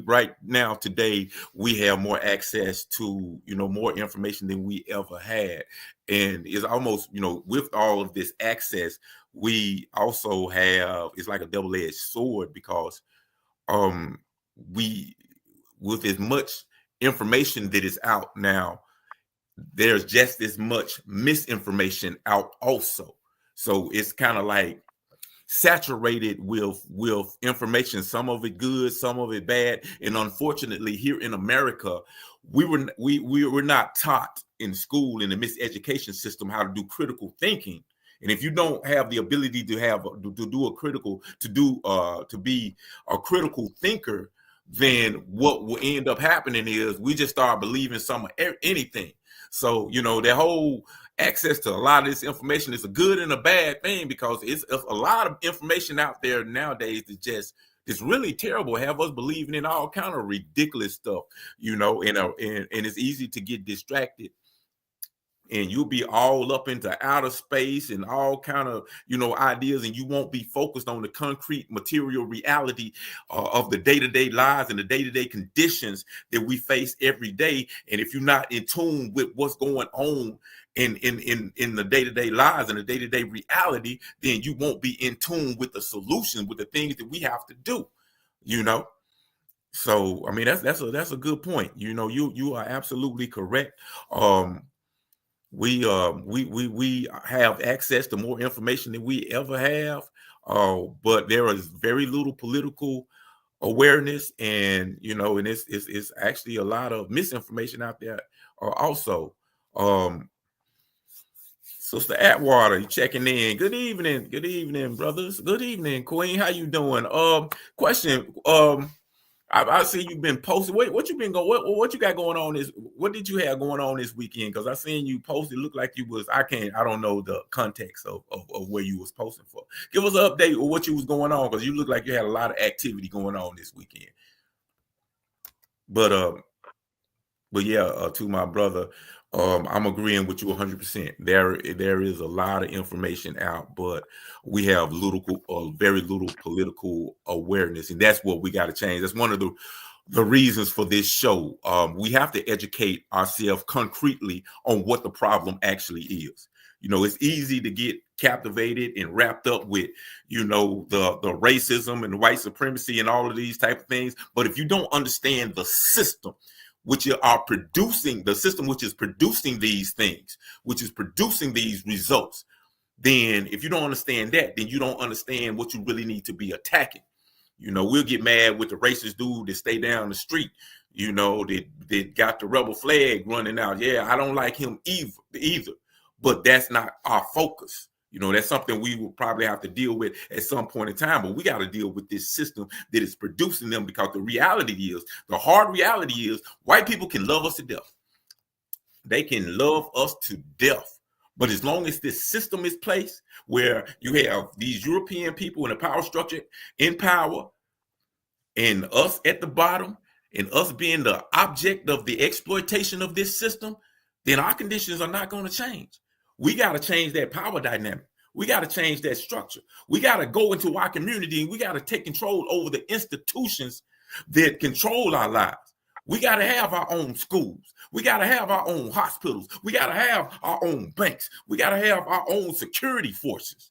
right now today we have more access to more information than we ever had, and it's almost with all of this access we also have, it's like a double-edged sword, because we, with as much information that is out now, there's just as much misinformation out also. So it's kind of like saturated with information, some of it good, some of it bad. And unfortunately, here in America, we were not taught in school, in the miseducation system, how to do critical thinking. And if you don't have the ability to be a critical thinker, then what will end up happening is we just start believing anything. So, that whole access to a lot of this information is a good and a bad thing, because it's a lot of information out there nowadays that it's really terrible. Have us believing in all kind of ridiculous stuff, and it's easy to get distracted. And you'll be all up into outer space and all kind of, ideas, and you won't be focused on the concrete material reality of the day-to-day lives and the day-to-day conditions that we face every day. And if you're not in tune with what's going on in the day-to-day lives and the day-to-day reality, then you won't be in tune with the solution, with the things that we have to do, So, I mean, that's a good point. You are absolutely correct. We have access to more information than we ever have, but there is very little political awareness, and and it's actually a lot of misinformation out there also. Sister Atwater, you checking in. Good evening, brothers. Good evening, Queen. How you doing? Question. I see you've been posting. What you been going? What you got going on what did you have going on this weekend? Because I seen you post. It looked like you was. I don't know the context of where you was posting for. Give us an update of what you was going on, because you look like you had a lot of activity going on this weekend. But yeah, to my brother, I'm agreeing with you 100%. There is a lot of information out, but we have very little political awareness, and that's what we got to change. That's one of the reasons for this show. We have to educate ourselves concretely on what the problem actually is. It's easy to get captivated and wrapped up with, the racism and the white supremacy and all of these type of things. But if you don't understand the system, which are producing the system, which is producing these things, which is producing these results, then if you don't understand that, then you don't understand what you really need to be attacking. We'll get mad with the racist dude that stay down the street, that got the rebel flag running out. Yeah, I don't like him either, but that's not our focus. That's something we will probably have to deal with at some point in time, but we got to deal with this system that is producing them, because the hard reality is white people can love us to death. They can love us to death. But as long as this system is placed where you have these European people in the power structure in power, and us at the bottom, and us being the object of the exploitation of this system, then our conditions are not going to change. We got to change that power dynamic. We got to change that structure. We got to go into our community, and we got to take control over the institutions that control our lives. We got to have our own schools. We got to have our own hospitals. We got to have our own banks. We got to have our own security forces.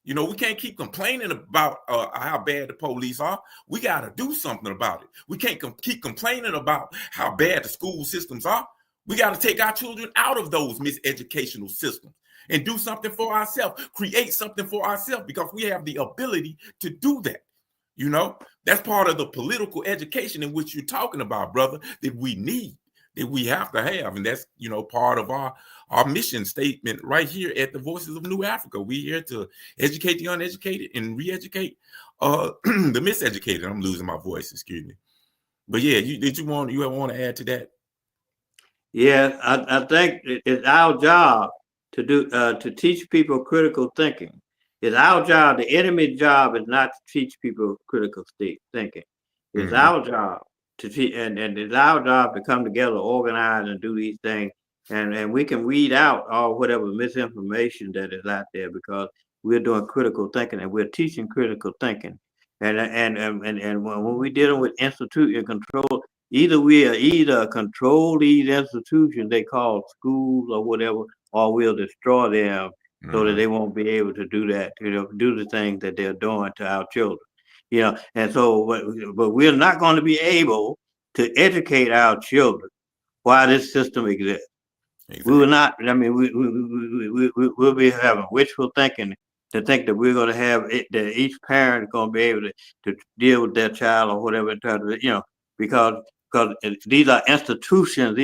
We can't keep complaining about how bad the police are. We got to do something about it. We can't keep complaining about how bad the school systems are. We got to take our children out of those miseducational systems and do something for ourselves, create something for ourselves, because we have the ability to do that. That's part of the political education in which you're talking about, brother, that we need, that we have to have. And that's, part of our mission statement right here at the Voices of New Africa. We're here to educate the uneducated and re-educate the miseducated. I'm losing my voice, excuse me. But yeah, you want to add to that?
Yeah, I think it's our job to teach people critical thinking. It's our job. The enemy's job is not to teach people critical thinking. It's our job to teach, and it's our job to come together, organize, and do these things. And we can weed out all whatever misinformation that is out there because we're doing critical thinking and we're teaching critical thinking. And when we're dealing with institute and control, either control these institutions they call schools or whatever, or we'll destroy them so that they won't be able to do that, do the things that they're doing to our children. And so, but we're not going to be able to educate our children while this system exists. Exactly. We will not. I mean, we'll be having wishful thinking to think that we're going to have that each parent is going to be able to deal with their child or whatever, because these are institutions.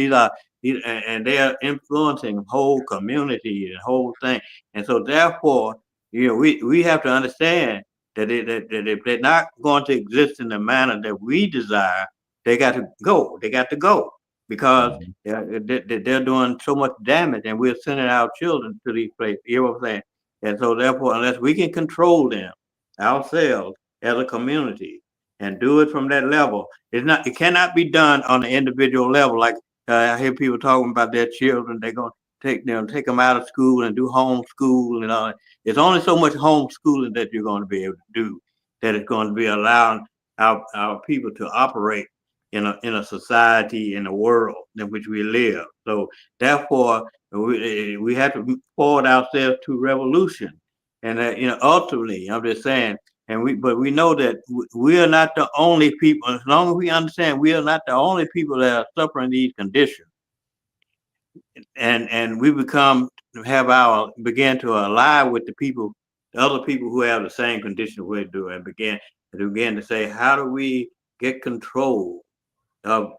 And they are influencing whole community and whole thing. And so, therefore, we have to understand that if they're not going to exist in the manner that we desire, they got to go. They got to go. Because they're doing so much damage, and we're sending our children to these places. You know what I'm saying? And so, therefore, unless we can control them ourselves as a community and do it from that level, it cannot be done on an individual level. Like I hear people talking about their children, they're going to take them out of school and do homeschool and all that. It's only so much homeschooling that you're going to be able to do that is going to be allowing our people to operate in a society, in a world in which we live. So therefore, we have to forward ourselves to revolution. And ultimately, I'm just saying, but we know that we are not the only people. As long as we understand, we are not the only people that are suffering these conditions. And we begin to ally with the other people who have the same condition we do, and begin to say, how do we get control of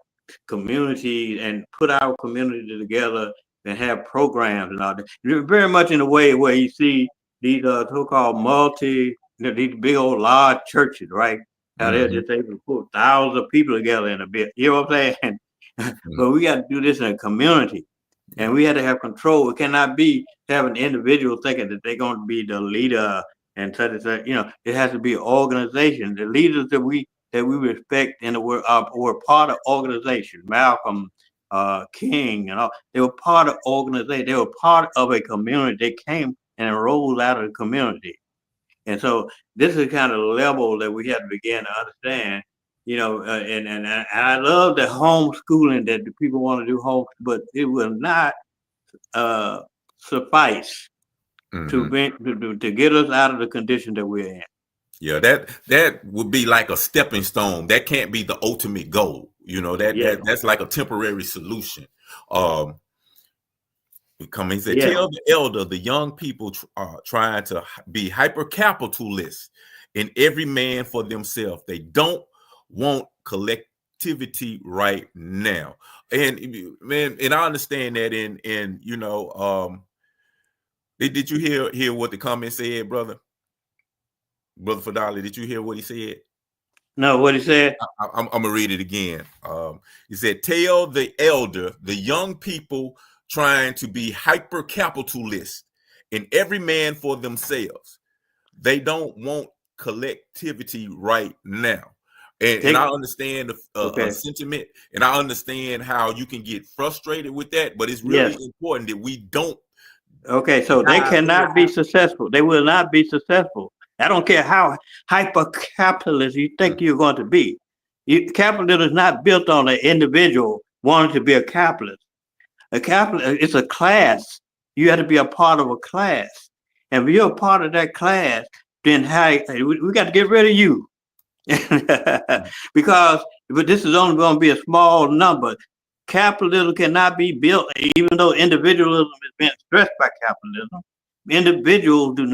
community and put our community together and have programs and all that. Very much in a way where you see these so-called these big old large churches, right? How they're just able to put thousands of people together in a bit. You know what I'm saying? But we got to do this in a community, and we have to have control. It cannot be have an individual thinking that they're going to be the leader and such and such. It has to be an organization. The leaders that we respect and were part of organization. Malcolm, King, and all, they were part of organization. They were part of a community. They came and arose out of the community. And so this is the kind of level that we have to begin to understand, and I love the homeschooling that the people want to do but it will not suffice to get us out of the condition that we're in.
Yeah, that would be like a stepping stone. That can't be the ultimate goal. That's like a temporary solution. He said, tell the elder, the young people are trying to be hyper capitalists and every man for themselves. They don't want collectivity right now. And I understand that. Did you hear what the comment said, brother? Brother Fadali, did you hear what he said?
No, what he said?
I'm gonna read it again. He said, tell the elder, the young people trying to be hyper capitalists and every man for themselves. They don't want collectivity right now. And I understand the sentiment, and I understand how you can get frustrated with that, but it's really important that we don't.
Okay, so they cannot be successful. They will not be successful. I don't care how hyper-capitalist you think you're going to be. Capitalism is not built on an individual wanting to be a capitalist. A capitalist, it's a class. You have to be a part of a class. And if you're a part of that class, then we got to get rid of you. But this is only going to be a small number. Capitalism cannot be built, even though individualism is being stressed by capitalism. Individuals did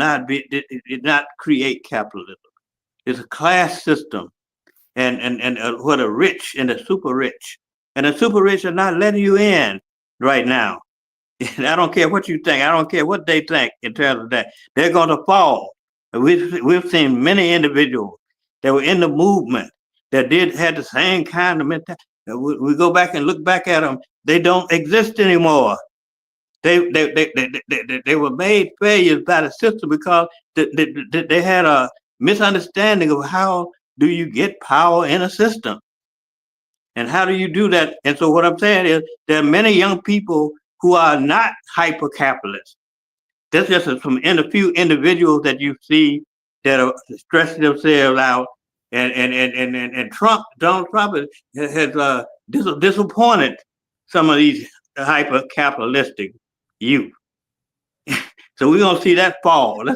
not create capitalism. It's a class system, and where the rich and the super rich, and the super rich are not letting you in right now. I don't care what you think. I don't care what they think in terms of that. They're going to fall. We've seen many individuals that were in the movement that had the same kind of mentality. We go back and look back at them. They don't exist anymore. they were made failures by the system because they had a misunderstanding of how do you get power in a system and how do you do that. And so what I'm saying is there are many young people who are not hyper capitalists. There's just a few individuals that you see that are stressing themselves out, and Donald Trump has disappointed some of these hyper capitalistic youth. So we're gonna see that fall.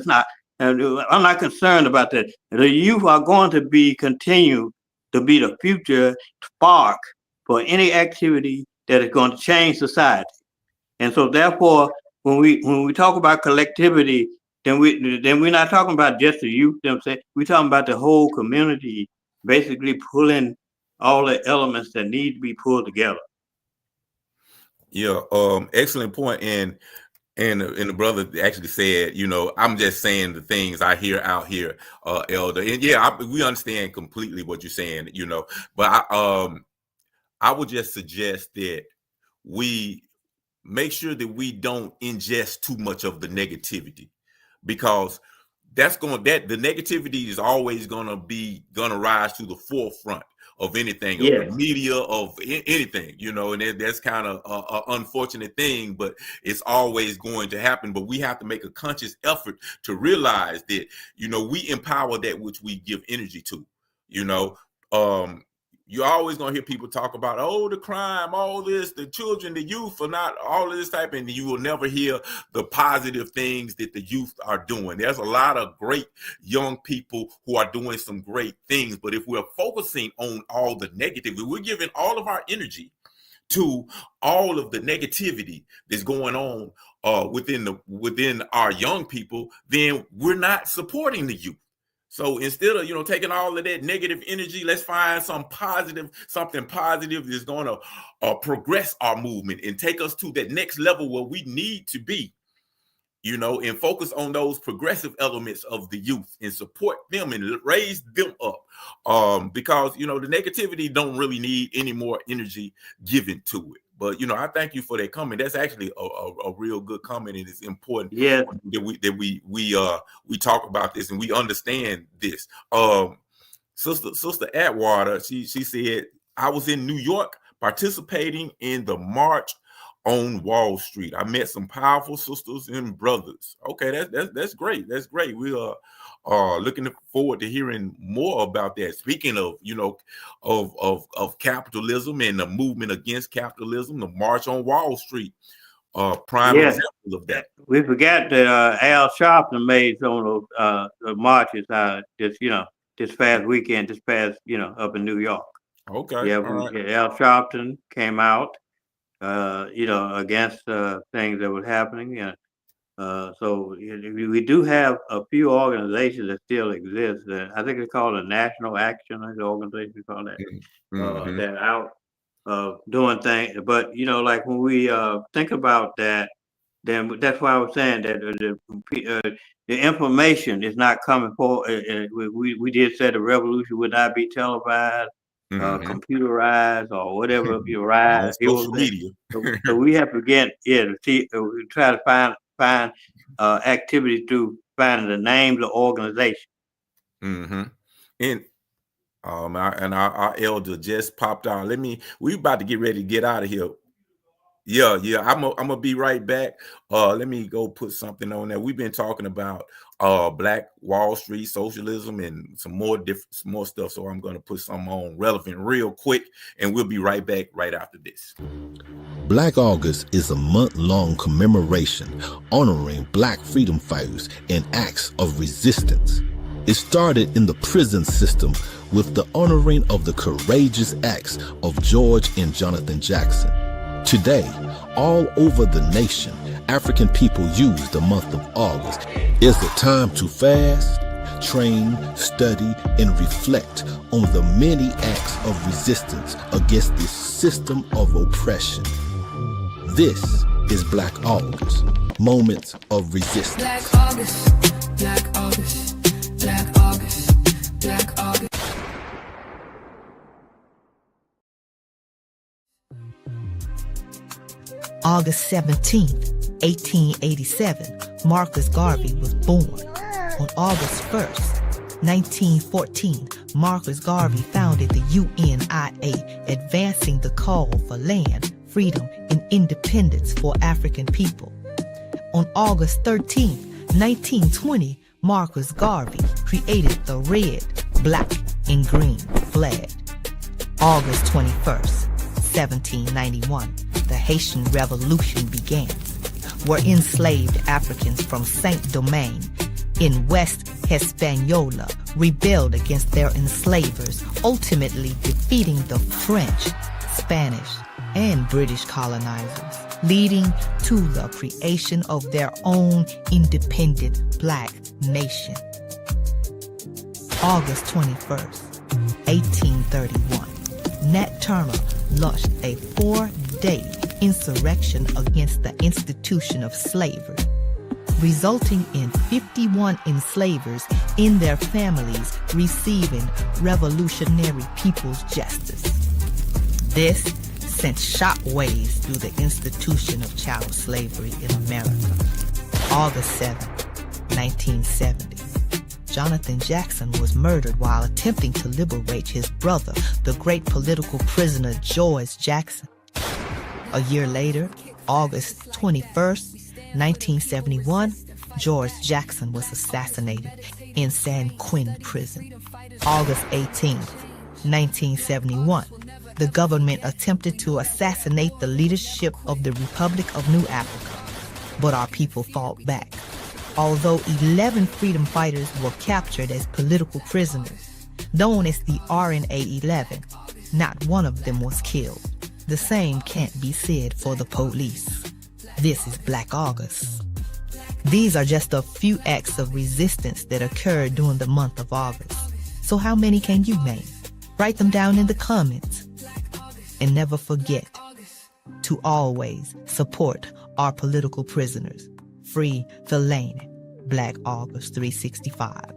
I'm not concerned about that. The youth are going to continue to be the future spark for any activity that is going to change society. And so therefore, when we talk about collectivity, then we're not talking about just the youth themselves. We're talking about the whole community, basically pulling all the elements that need to be pulled together.
Yeah, excellent point. And the brother actually said, you know, I'm just saying the things I hear out here, Elder. And yeah, we understand completely what you're saying, you know. But I would just suggest that we make sure that we don't ingest too much of the negativity, because the negativity is always gonna rise to the forefront of anything, of the media, of anything, you know, and that's kind of an unfortunate thing, but it's always going to happen. But we have to make a conscious effort to realize that, you know, we empower that which we give energy to, you know. You're always going to hear people talk about, oh, the crime, all this, the children, the youth are not all of this type, and you will never hear the positive things that the youth are doing. There's a lot of great young people who are doing some great things, but if we're focusing on all the negative, we're giving all of our energy to all of the negativity that's going on within our young people, then we're not supporting the youth. So instead of, you know, taking all of that negative energy, let's find something positive that's going to progress our movement and take us to that next level where we need to be, you know, and focus on those progressive elements of the youth and support them and raise them up. Because, you know, the negativity don't really need any more energy given to it. But, you know, I thank you for that comment. That's actually a real good comment, and it's important that we talk about this and we understand this. Sister Atwater, she said, I was in New York participating in the March on Wall Street. I met some powerful sisters and brothers. Okay, that's great. That's great. We are looking forward to hearing more about that. Speaking of, you know, of capitalism and the movement against capitalism, the March on Wall Street, prime example of that.
We forgot that Al Sharpton made some of those marches this past weekend, up in New York.
Okay.
Yeah, Al Sharpton came out, against things that were happening. So we do have a few organizations that still exist. I think it's called a National Action, the organization called that. That out doing things. But, you know, like when we think about that, then that's why I was saying that the information is not coming forward. We did say the revolution would not be televised, computerized, or whatever you rise.
Social media.
So we have to we try to find activity through finding the names of organizations.
And our elder just popped on. We about to get ready to get out of here. Yeah. I'm gonna be right back. Let me go put something on there. We've been talking about Black Wall Street socialism and some more stuff. So I'm gonna put something on relevant real quick, and we'll be right back right after this.
Black August is a month-long commemoration honoring Black freedom fighters and acts of resistance. It started in the prison system with the honoring of the courageous acts of George and Jonathan Jackson. Today, all over the nation, African people use the month of August. It's a time to fast, train, study, and reflect on the many acts of resistance against this system of oppression. This is Black August, Moments of Resistance.
Black August, Black August, Black August, Black August.
August 17th, 1887, Marcus Garvey was born. On August 1st, 1914, Marcus Garvey founded the UNIA, advancing the call for land, freedom, and independence for African people. On August 13th, 1920, Marcus Garvey created the red, black, and green flag. August 21st, 1791, the Haitian Revolution began, where enslaved Africans from Saint-Domingue in West Hispaniola rebelled against their enslavers, ultimately defeating the French, Spanish, and British colonizers, leading to the creation of their own independent black nation. August 21st, 1831, Nat Turner launched a 4-day insurrection against the institution of slavery, resulting in 51 enslavers and their families receiving Revolutionary People's Justice. This sent shockwaves through the institution of chattel slavery in America. August 7, 1970, Jonathan Jackson was murdered while attempting to liberate his brother, the great political prisoner George Jackson. A year later, August 21st, 1971, George Jackson was assassinated in San Quentin prison. August 18th, 1971, the government attempted to assassinate the leadership of the Republic of New Africa, but our people fought back. Although 11 freedom fighters were captured as political prisoners, known as the RNA 11, not one of them was killed. The same can't be said for the police. This is Black August. These are just a few acts of resistance that occurred during the month of August. So how many can you name? Write them down in the comments. And never forget to always support our political prisoners. Free the lane. Black August 365.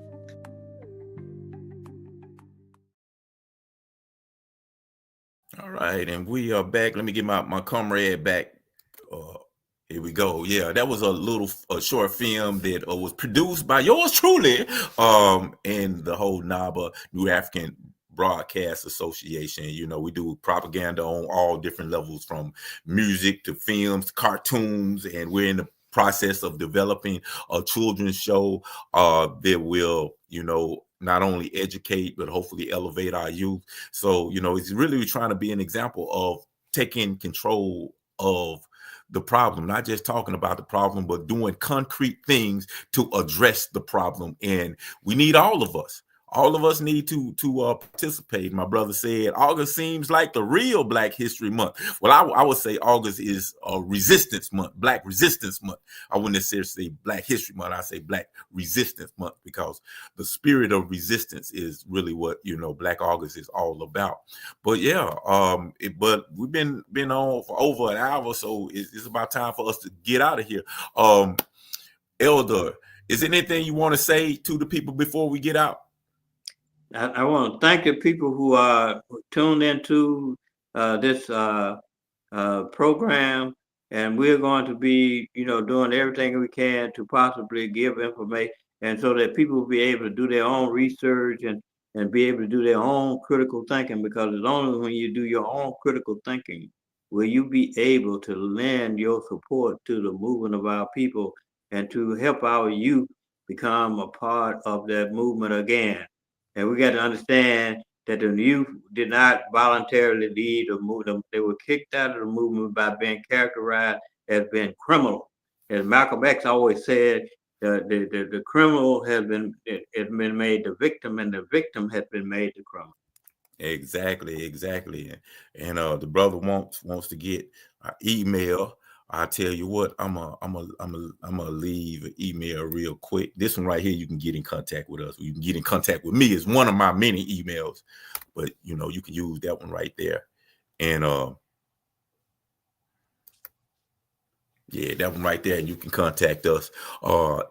All right, and we are back. Let me get my comrade back. Here we go. Yeah, that was a short film that was produced by yours truly, and the whole NABA, New African Broadcast Association. You know, we do propaganda on all different levels, from music to films, cartoons, and we're in the process of developing a children's show that will, you know, not only educate, but hopefully elevate our youth. So, you know, it's really trying to be an example of taking control of the problem, not just talking about the problem, but doing concrete things to address the problem. And we need all of us. All of us need to participate. My brother said August seems like the real Black History Month. Well, I would say August is a resistance month, Black Resistance Month. I wouldn't necessarily say Black History Month. I say Black Resistance Month, because the spirit of resistance is really what, you know, Black August is all about. But yeah, but we've been on for over an hour, so it's about time for us to get out of here. Elder, is there anything you want to say to the people before we get out?
I want to thank the people who are tuned into this program, and we're going to be, you know, doing everything we can to possibly give information, and so that people will be able to do their own research and be able to do their own critical thinking, because it's only when you do your own critical thinking will you be able to lend your support to the movement of our people and to help our youth become a part of that movement again. And we got to understand that the youth did not voluntarily leave the movement. They were kicked out of the movement by being characterized as being criminal. As Malcolm X always said, the criminal has been made the victim, and the victim has been made the criminal.
Exactly. And the brother wants to get an email. I tell you what, I'm gonna leave an email real quick. This one right here, you can get in contact with us. You can get in contact with me. It's one of my many emails, but you know, you can use that one right there. And Yeah, that one right there. And you can contact us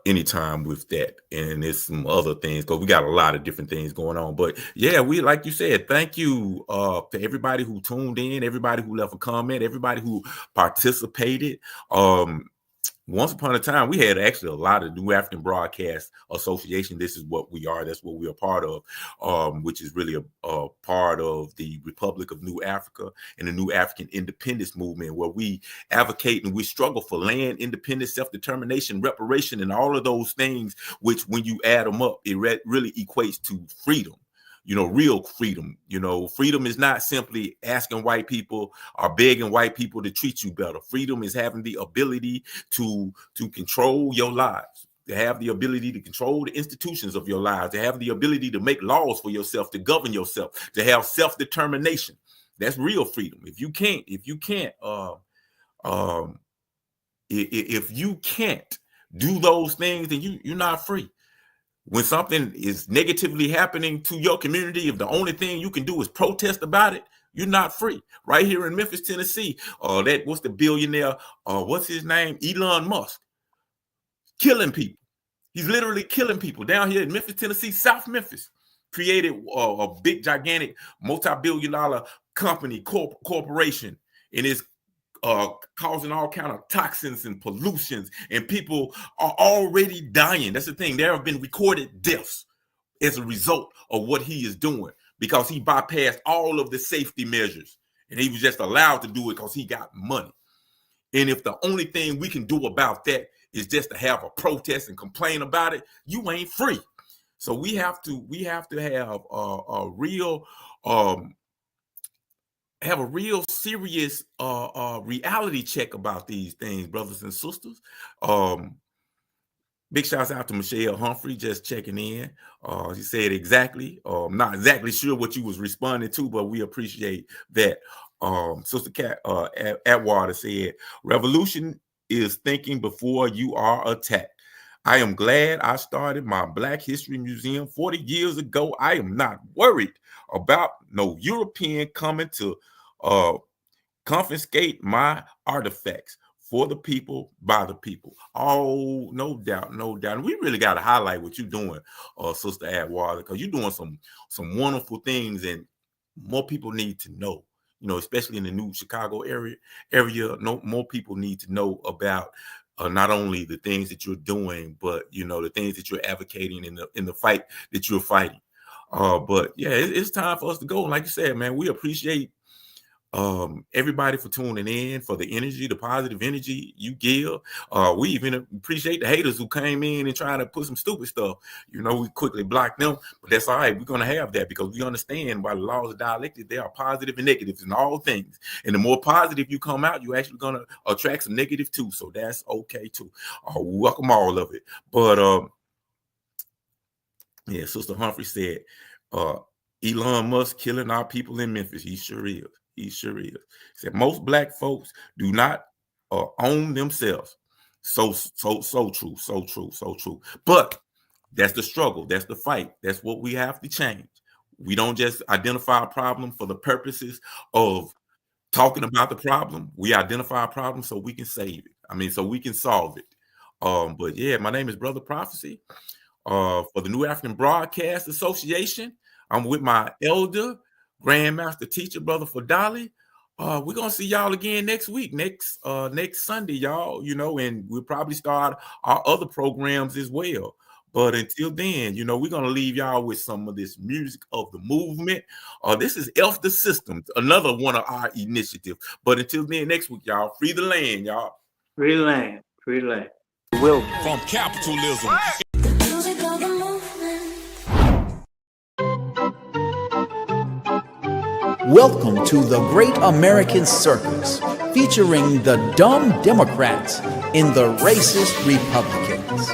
anytime with that. And there's some other things because we got a lot of different things going on. But yeah, we, like you said, thank you to everybody who tuned in, everybody who left a comment, everybody who participated. Once upon a time, we had actually a lot of New African Broadcast Association. This is what we are. That's what we are part of, which is really a part of the Republic of New Africa and the New African Independence Movement, where we advocate and we struggle for land, independence, self-determination, reparation, and all of those things, which when you add them up, it really equates to freedom. You know, real freedom. You know, freedom is not simply asking white people or begging white people to treat you better. Freedom is having the ability to control your lives, to have the ability to control the institutions of your lives, to have the ability to make laws for yourself, to govern yourself, to have self-determination. That's real freedom. If you can't do those things, then you're not free. When something is negatively happening to your community, if the only thing you can do is protest about it, you're not free. Right here in Memphis, Tennessee, what's the billionaire? What's his name? Elon Musk, killing people. He's literally killing people down here in Memphis, Tennessee, South Memphis. Created a big, gigantic, multi-billion-dollar company, corporation, and is causing all kind of toxins and pollutions, and people are already dying. That's the thing. There have been recorded deaths as a result of what he is doing because he bypassed all of the safety measures, and he was just allowed to do it because he got money. And if the only thing we can do about that is just to have a protest and complain about it, you ain't free. So we have to have a real serious reality check about these things, brothers and sisters. Big shouts out to Michelle Humphrey, just checking in. She said exactly. I'm not exactly sure what you was responding to, but we appreciate that. Sister Cat Atwater said, revolution is thinking before you are attacked. I am glad I started my Black History Museum 40 years ago. I am not worried about no European coming to confiscate my artifacts. For the people, by the people. Oh, no doubt, no doubt. And we really got to highlight what you're doing, Sister Atwater, because you're doing some wonderful things, and more people need to know. You know, especially in the new Chicago area. More people need to know about not only the things that you're doing, but you know the things that you're advocating in the fight that you're fighting. But yeah, it's time for us to go. And like you said, man, we appreciate everybody for tuning in, for the energy, the positive energy you give. We even appreciate the haters who came in and trying to put some stupid stuff. You know, we quickly blocked them, but that's all right. We're going to have that because we understand by the laws of dialectics, there are positive and negatives in all things. And the more positive you come out, you're actually going to attract some negative too. So that's okay too. We welcome all of it. But yeah, Sister Humphrey said, Elon Musk killing our people in Memphis. He sure is. He sure is. He said most Black folks do not own themselves. So true. But that's the struggle. That's the fight. That's what we have to change. We don't just identify a problem for the purposes of talking about the problem. We identify a problem so we can save it. I mean, so we can solve it. But yeah, my name is Brother Prophecy for the New African Broadcast Association. I'm with my elder, Grandmaster Teacher, Brother Fadali. We're gonna see y'all again next week, next Sunday, y'all. You know, and we'll probably start our other programs as well. But until then, you know, we're gonna leave y'all with some of this music of the movement. This is Elf the System, another one of our initiatives. But until then, next week, y'all, free the land, y'all.
Free the land, free the land.
Will from capitalism.
Welcome to the Great American Circus, featuring the dumb Democrats in the racist Republicans.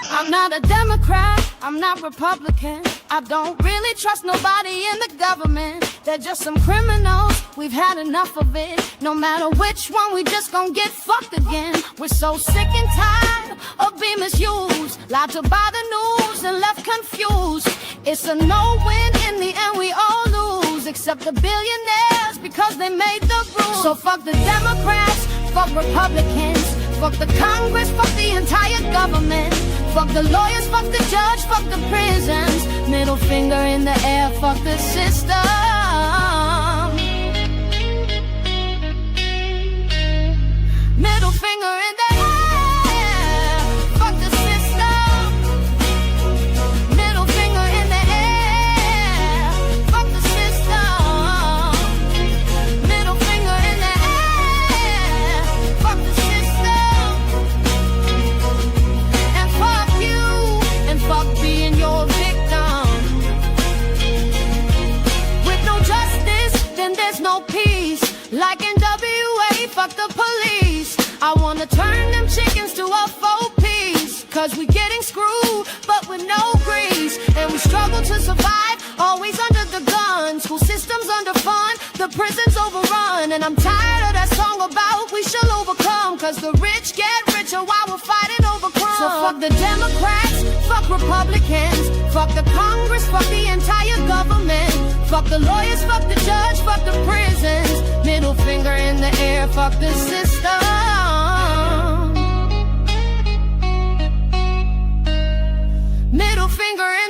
I'm not a Democrat, I'm not Republican. I don't really trust nobody in the government. They're just some criminals, we've had enough of it. No matter which one, we just gon' get fucked again. We're so sick and tired of being misused, lied to by the news and left confused. It's a no-win, in the end we all lose, except the billionaires because they made the rules. So fuck the Democrats, fuck Republicans. Fuck the Congress, fuck the entire government. Fuck the lawyers, fuck the judge, fuck the prisons. Middle finger in the air, fuck the system. Middle finger in the air, fuck the system. Middle finger in the air, fuck the system. Middle finger in the air, fuck the system. And fuck you, and fuck being your victim. With no justice, then there's no peace. Like in WA, fuck the police. I wanna turn them chickens to a 4-piece. Cause we getting screwed, but with no grease. And we struggle to survive, always under the gun. School systems underfund, the prisons overrun. And I'm tired of that song about we shall overcome. Cause the rich get richer while we're fighting over crumbs. So fuck the Democrats, fuck Republicans. Fuck the Congress, fuck the entire government. Fuck the lawyers, fuck the judge, fuck the prisons. Middle finger in the air, fuck the system. Middle finger in